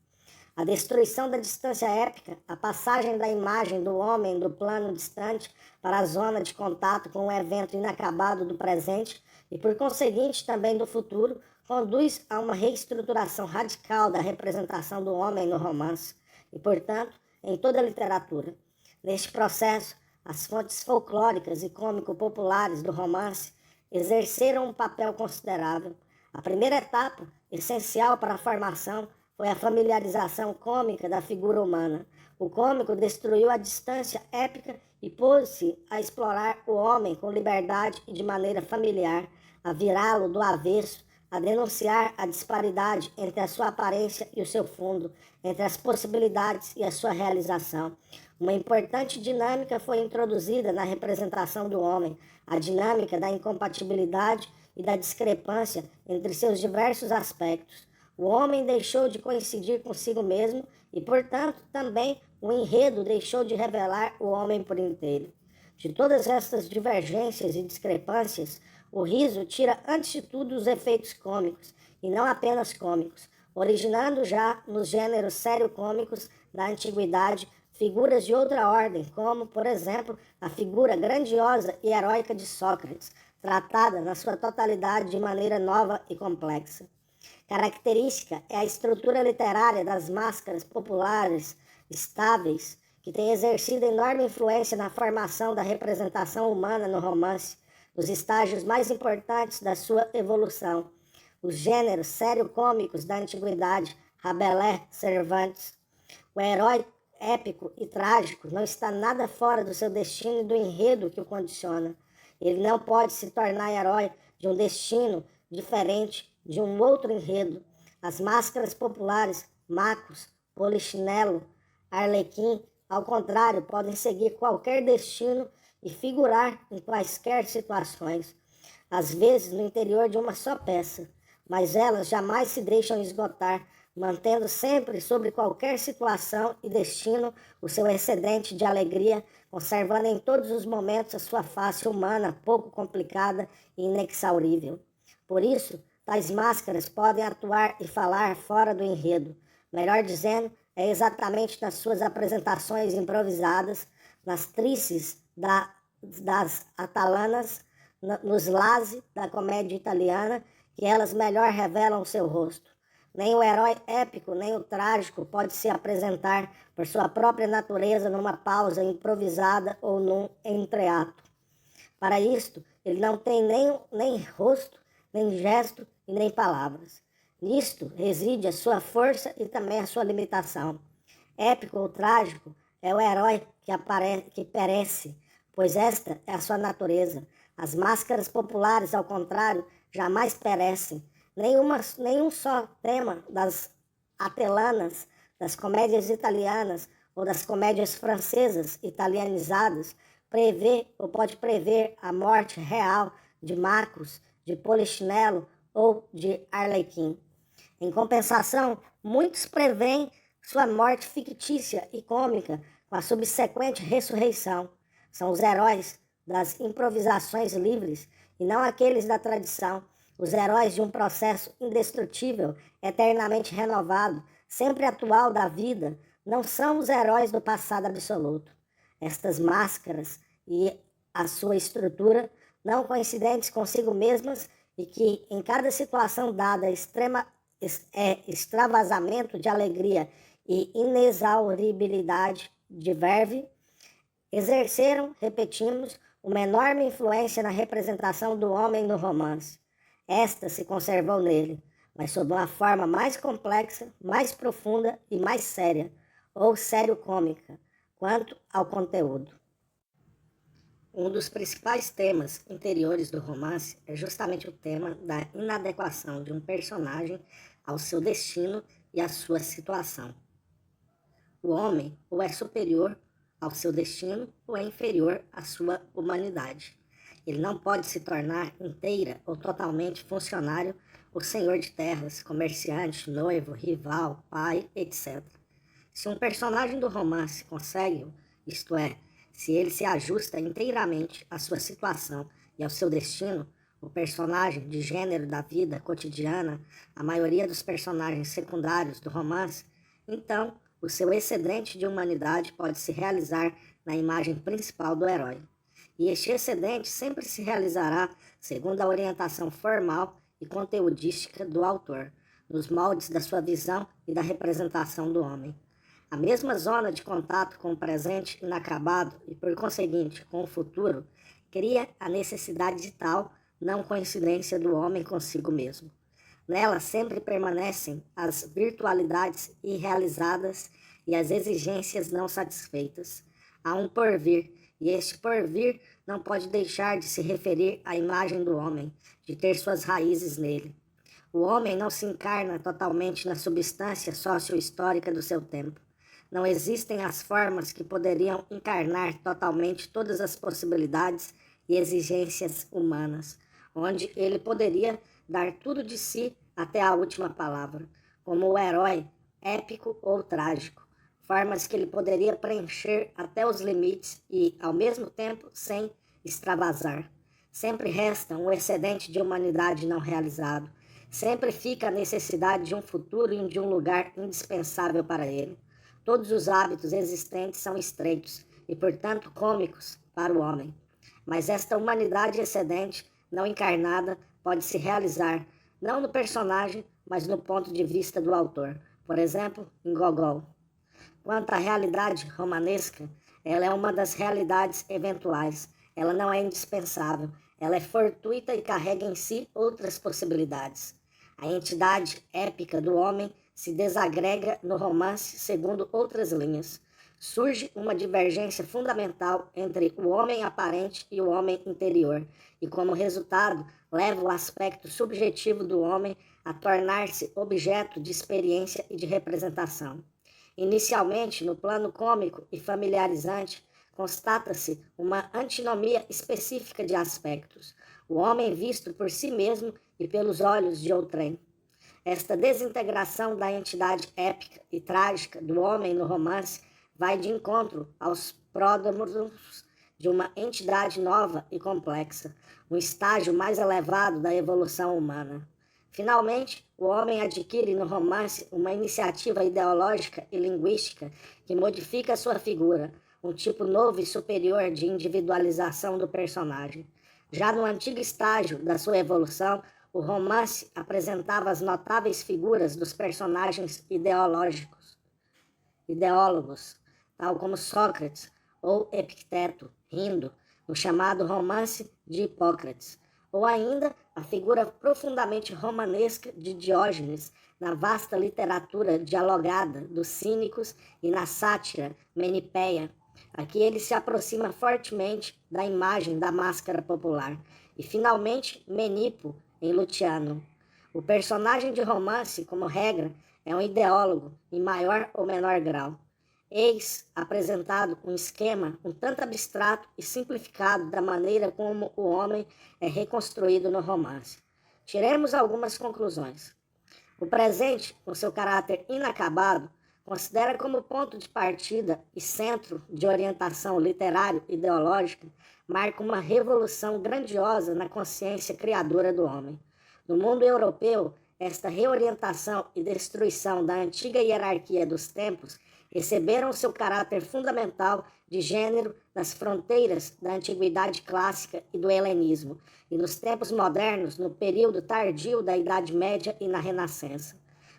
A destruição da distância épica, a passagem da imagem do homem do plano distante para a zona de contato com o evento inacabado do presente e, por conseguinte, também do futuro, conduz a uma reestruturação radical da representação do homem no romance e, portanto, em toda a literatura. Neste processo, as fontes folclóricas e cômico-populares do romance exerceram um papel considerável. A primeira etapa, essencial para a formação, foi a familiarização cômica da figura humana. O cômico destruiu a distância épica e pôs-se a explorar o homem com liberdade e de maneira familiar, a virá-lo do avesso, a denunciar a disparidade entre a sua aparência e o seu fundo, entre as possibilidades e a sua realização. Uma importante dinâmica foi introduzida na representação do homem, a dinâmica da incompatibilidade e da discrepância entre seus diversos aspectos. O homem deixou de coincidir consigo mesmo e, portanto, também o enredo deixou de revelar o homem por inteiro. De todas estas divergências e discrepâncias, O riso tira antes de tudo os efeitos cômicos, e não apenas cômicos, originando já nos gêneros sério-cômicos da antiguidade figuras de outra ordem, como, por exemplo, a figura grandiosa e heróica de Sócrates, tratada na sua totalidade de maneira nova e complexa. Característica é a estrutura literária das máscaras populares estáveis, que tem exercido enorme influência na formação da representação humana no romance, nos estágios mais importantes da sua evolução. Os gêneros sério-cômicos da antiguidade, Rabelais, Cervantes. O herói épico e trágico não está nada fora do seu destino e do enredo que o condiciona. Ele não pode se tornar herói de um destino diferente de um outro enredo. As máscaras populares, Macos, Polichinelo, Arlequim, ao contrário, podem seguir qualquer destino e figurar em quaisquer situações, às vezes no interior de uma só peça, mas elas jamais se deixam esgotar, mantendo sempre sobre qualquer situação e destino o seu excedente de alegria, conservando em todos os momentos a sua face humana pouco complicada e inexaurível. Por isso, tais máscaras podem atuar e falar fora do enredo. Melhor dizendo, é exatamente nas suas apresentações improvisadas, nas trices das atalanas, nos lasi da comédia italiana, que elas melhor revelam o seu rosto. Nem o herói épico, nem o trágico pode se apresentar por sua própria natureza numa pausa improvisada ou num entreato. Para isto, ele não tem nem rosto, nem gesto e nem palavras. Nisto reside a sua força e também a sua limitação. Épico ou trágico é o herói que perece, pois esta é a sua natureza. As máscaras populares, ao contrário, jamais perecem. Nenhum só tema das atelanas, das comédias italianas ou das comédias francesas italianizadas prevê ou pode prever a morte real de Macos, de Polichinelo ou de Arlequim. Em compensação, muitos preveem sua morte fictícia e cômica com a subsequente ressurreição. São os heróis das improvisações livres e não aqueles da tradição, os heróis de um processo indestrutível, eternamente renovado, sempre atual da vida, não são os heróis do passado absoluto. Estas máscaras e a sua estrutura, não coincidentes consigo mesmas e que, em cada situação dada, extravasamento de alegria e inexauribilidade de verve, exerceram, repetimos, uma enorme influência na representação do homem no romance. Esta se conservou nele, mas sob uma forma mais complexa, mais profunda e mais séria, ou sério-cômica, quanto ao conteúdo. Um dos principais temas interiores do romance é justamente o tema da inadequação de um personagem ao seu destino e à sua situação. O homem ou é superior ao seu destino ou é inferior à sua humanidade. Ele não pode se tornar inteira ou totalmente funcionário ou senhor de terras, comerciante, noivo, rival, pai, etc. Se um personagem do romance consegue, isto é, se ele se ajusta inteiramente à sua situação e ao seu destino, o personagem de gênero da vida cotidiana, a maioria dos personagens secundários do romance, então o seu excedente de humanidade pode se realizar na imagem principal do herói. E este excedente sempre se realizará segundo a orientação formal e conteudística do autor, nos moldes da sua visão e da representação do homem. A mesma zona de contato com o presente inacabado e, por conseguinte, com o futuro, cria a necessidade de tal não coincidência do homem consigo mesmo. Nela sempre permanecem as virtualidades irrealizadas e as exigências não satisfeitas. Há um porvir, e este porvir não pode deixar de se referir à imagem do homem, de ter suas raízes nele. O homem não se encarna totalmente na substância socio-histórica do seu tempo. Não existem as formas que poderiam encarnar totalmente todas as possibilidades e exigências humanas, onde ele poderia dar tudo de si até a última palavra, como o herói épico ou trágico, formas que ele poderia preencher até os limites e, ao mesmo tempo, sem extravasar. sempre resta um excedente de humanidade não realizado. Sempre fica a necessidade de um futuro e de um lugar indispensável para ele. Todos os hábitos existentes são estreitos e, portanto, cômicos para o homem. Mas esta humanidade excedente, não encarnada, pode se realizar, não no personagem, mas no ponto de vista do autor. Por exemplo, em Gogol. Quanto à realidade romanesca, ela é uma das realidades eventuais. Ela não é indispensável. Ela é fortuita e carrega em si outras possibilidades. A entidade épica do homem se desagrega no romance segundo outras linhas. Surge uma divergência fundamental entre o homem aparente e o homem interior, e como resultado, leva o aspecto subjetivo do homem a tornar-se objeto de experiência e de representação. Inicialmente, no plano cômico e familiarizante, constata-se uma antinomia específica de aspectos, o homem visto por si mesmo e pelos olhos de outrem. Esta desintegração da entidade épica e trágica do homem no romance vai de encontro aos pródromos de uma entidade nova e complexa, um estágio mais elevado da evolução humana. Finalmente, o homem adquire no romance uma iniciativa ideológica e linguística que modifica sua figura, um tipo novo e superior de individualização do personagem. Já no antigo estágio da sua evolução, o romance apresentava as notáveis figuras dos personagens ideólogos, tal como Sócrates ou Epicteto, rindo, no chamado romance de Hipócrates, ou ainda a figura profundamente romanesca de Diógenes na vasta literatura dialogada dos cínicos e na sátira menipeia. Aqui ele se aproxima fortemente da imagem da máscara popular. E, finalmente, Menipo, em Luciano. O personagem de romance, como regra, é um ideólogo, em maior ou menor grau. Eis apresentado um esquema um tanto abstrato e simplificado da maneira como o homem é reconstruído no romance. Tiremos algumas conclusões. O presente, com seu caráter inacabado, considera como ponto de partida e centro de orientação literário-ideológica, marca uma revolução grandiosa na consciência criadora do homem. No mundo europeu, esta reorientação e destruição da antiga hierarquia dos tempos receberam seu caráter fundamental de gênero nas fronteiras da antiguidade clássica e do helenismo, e nos tempos modernos, no período tardio da Idade Média e na Renascença.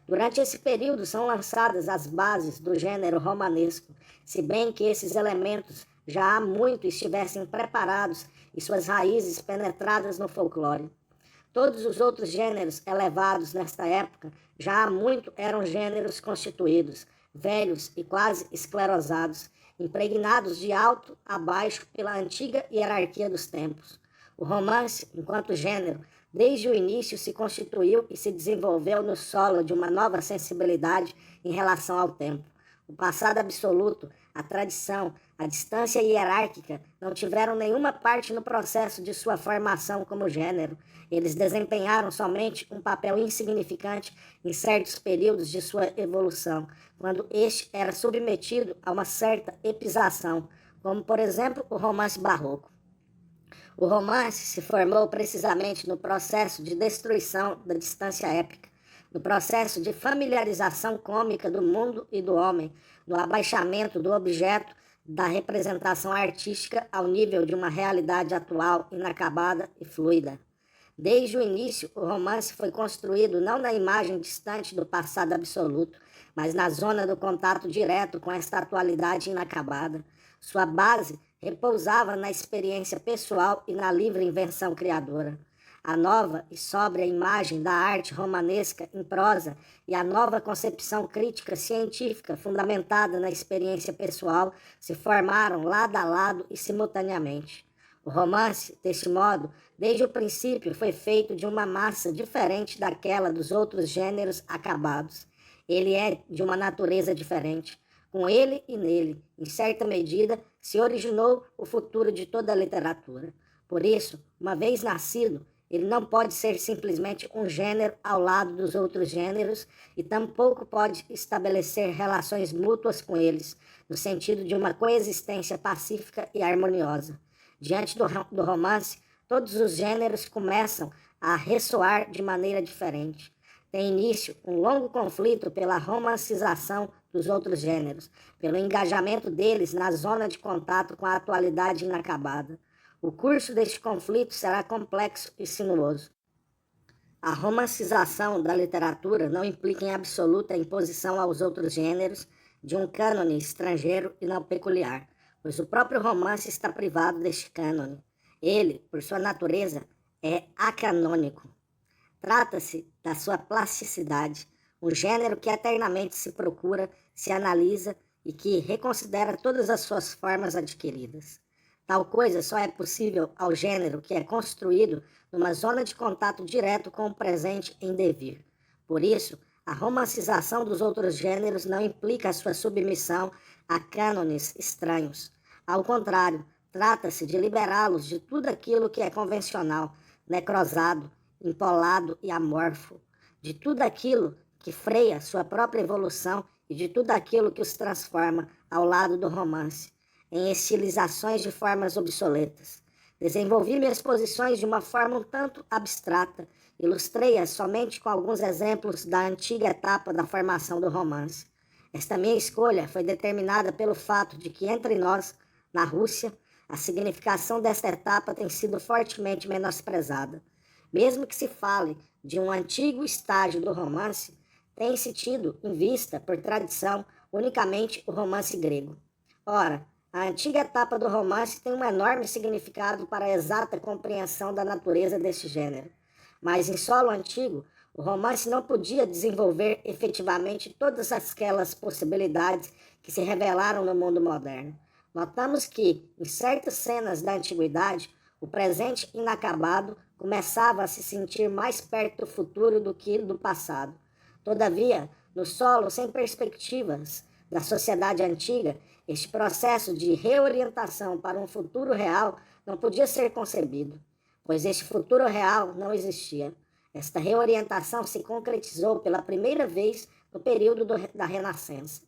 Durante esse período são lançadas as bases do gênero romanesco, se bem que esses elementos já há muito estivessem preparados e suas raízes penetradas no folclore. Todos os outros gêneros elevados nesta época já há muito eram gêneros constituídos, velhos e quase esclerosados, impregnados de alto a baixo pela antiga hierarquia dos tempos. O romance, enquanto gênero, desde o início se constituiu e se desenvolveu no solo de uma nova sensibilidade em relação ao tempo. O passado absoluto, a tradição, a distância hierárquica não tiveram nenhuma parte no processo de sua formação como gênero. Eles desempenharam somente um papel insignificante em certos períodos de sua evolução, quando este era submetido a uma certa epização, como, por exemplo, o romance barroco. O romance se formou precisamente no processo de destruição da distância épica, no processo de familiarização cômica do mundo e do homem, no abaixamento do objeto da representação artística ao nível de uma realidade atual, inacabada e fluida. Desde o início, o romance foi construído não na imagem distante do passado absoluto, mas na zona do contato direto com esta atualidade inacabada. Sua base repousava na experiência pessoal e na livre invenção criadora. A nova e sóbria imagem da arte romanesca em prosa e a nova concepção crítica científica fundamentada na experiência pessoal se formaram lado a lado e simultaneamente. O romance, deste modo, desde o princípio foi feito de uma massa diferente daquela dos outros gêneros acabados. Ele é de uma natureza diferente. Com ele e nele, em certa medida, se originou o futuro de toda a literatura. Por isso, uma vez nascido, ele não pode ser simplesmente um gênero ao lado dos outros gêneros e tampouco pode estabelecer relações mútuas com eles, no sentido de uma coexistência pacífica e harmoniosa. Diante do romance, todos os gêneros começam a ressoar de maneira diferente. Tem início um longo conflito pela romancização dos outros gêneros, pelo engajamento deles na zona de contato com a atualidade inacabada. O curso deste conflito será complexo e sinuoso. A romancização da literatura não implica em absoluta imposição aos outros gêneros de um cânone estrangeiro e não peculiar, pois o próprio romance está privado deste cânone. Ele, por sua natureza, é acanônico. Trata-se da sua plasticidade, um gênero que eternamente se procura, se analisa e que reconsidera todas as suas formas adquiridas. Tal coisa só é possível ao gênero que é construído numa zona de contato direto com o presente em devir. Por isso, a romancização dos outros gêneros não implica a sua submissão a cânones estranhos. Ao contrário, trata-se de liberá-los de tudo aquilo que é convencional, necrosado, empolado e amorfo, de tudo aquilo que freia sua própria evolução e de tudo aquilo que os transforma ao lado do romance, em estilizações de formas obsoletas. Desenvolvi minhas posições de uma forma um tanto abstrata, ilustrei-as somente com alguns exemplos da antiga etapa da formação do romance. Esta minha escolha foi determinada pelo fato de que entre nós, na Rússia, a significação desta etapa tem sido fortemente menosprezada. Mesmo que se fale de um antigo estágio do romance, tem-se tido em vista, por tradição, unicamente o romance grego. Ora, a antiga etapa do romance tem um enorme significado para a exata compreensão da natureza deste gênero. Mas em solo antigo, o romance não podia desenvolver efetivamente todas aquelas possibilidades que se revelaram no mundo moderno. Notamos que, em certas cenas da antiguidade, o presente inacabado começava a se sentir mais perto do futuro do que do passado. Todavia, no solo sem perspectivas da sociedade antiga, este processo de reorientação para um futuro real não podia ser concebido, pois este futuro real não existia. Esta reorientação se concretizou pela primeira vez no período da Renascença.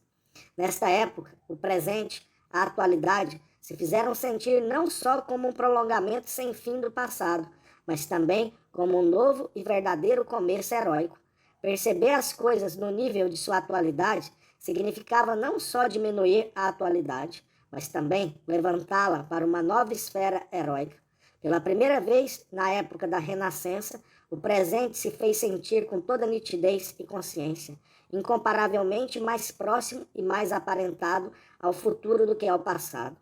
Nesta época, o presente, a atualidade, se fizeram sentir não só como um prolongamento sem fim do passado, mas também como um novo e verdadeiro começo heróico. Perceber as coisas no nível de sua atualidade significava não só diminuir a atualidade, mas também levantá-la para uma nova esfera heróica. Pela primeira vez, na época da Renascença, o presente se fez sentir com toda nitidez e consciência, incomparavelmente mais próximo e mais aparentado ao futuro do que ao passado.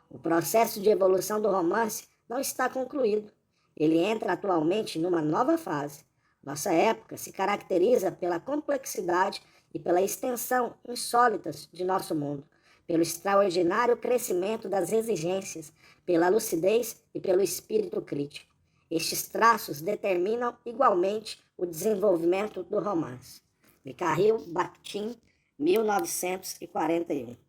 O processo de evolução do romance não está concluído. Ele entra atualmente numa nova fase. Nossa época se caracteriza pela complexidade e pela extensão insólitas de nosso mundo, pelo extraordinário crescimento das exigências, pela lucidez e pelo espírito crítico. Estes traços determinam igualmente o desenvolvimento do romance. Mikhail Bakhtin, 1941.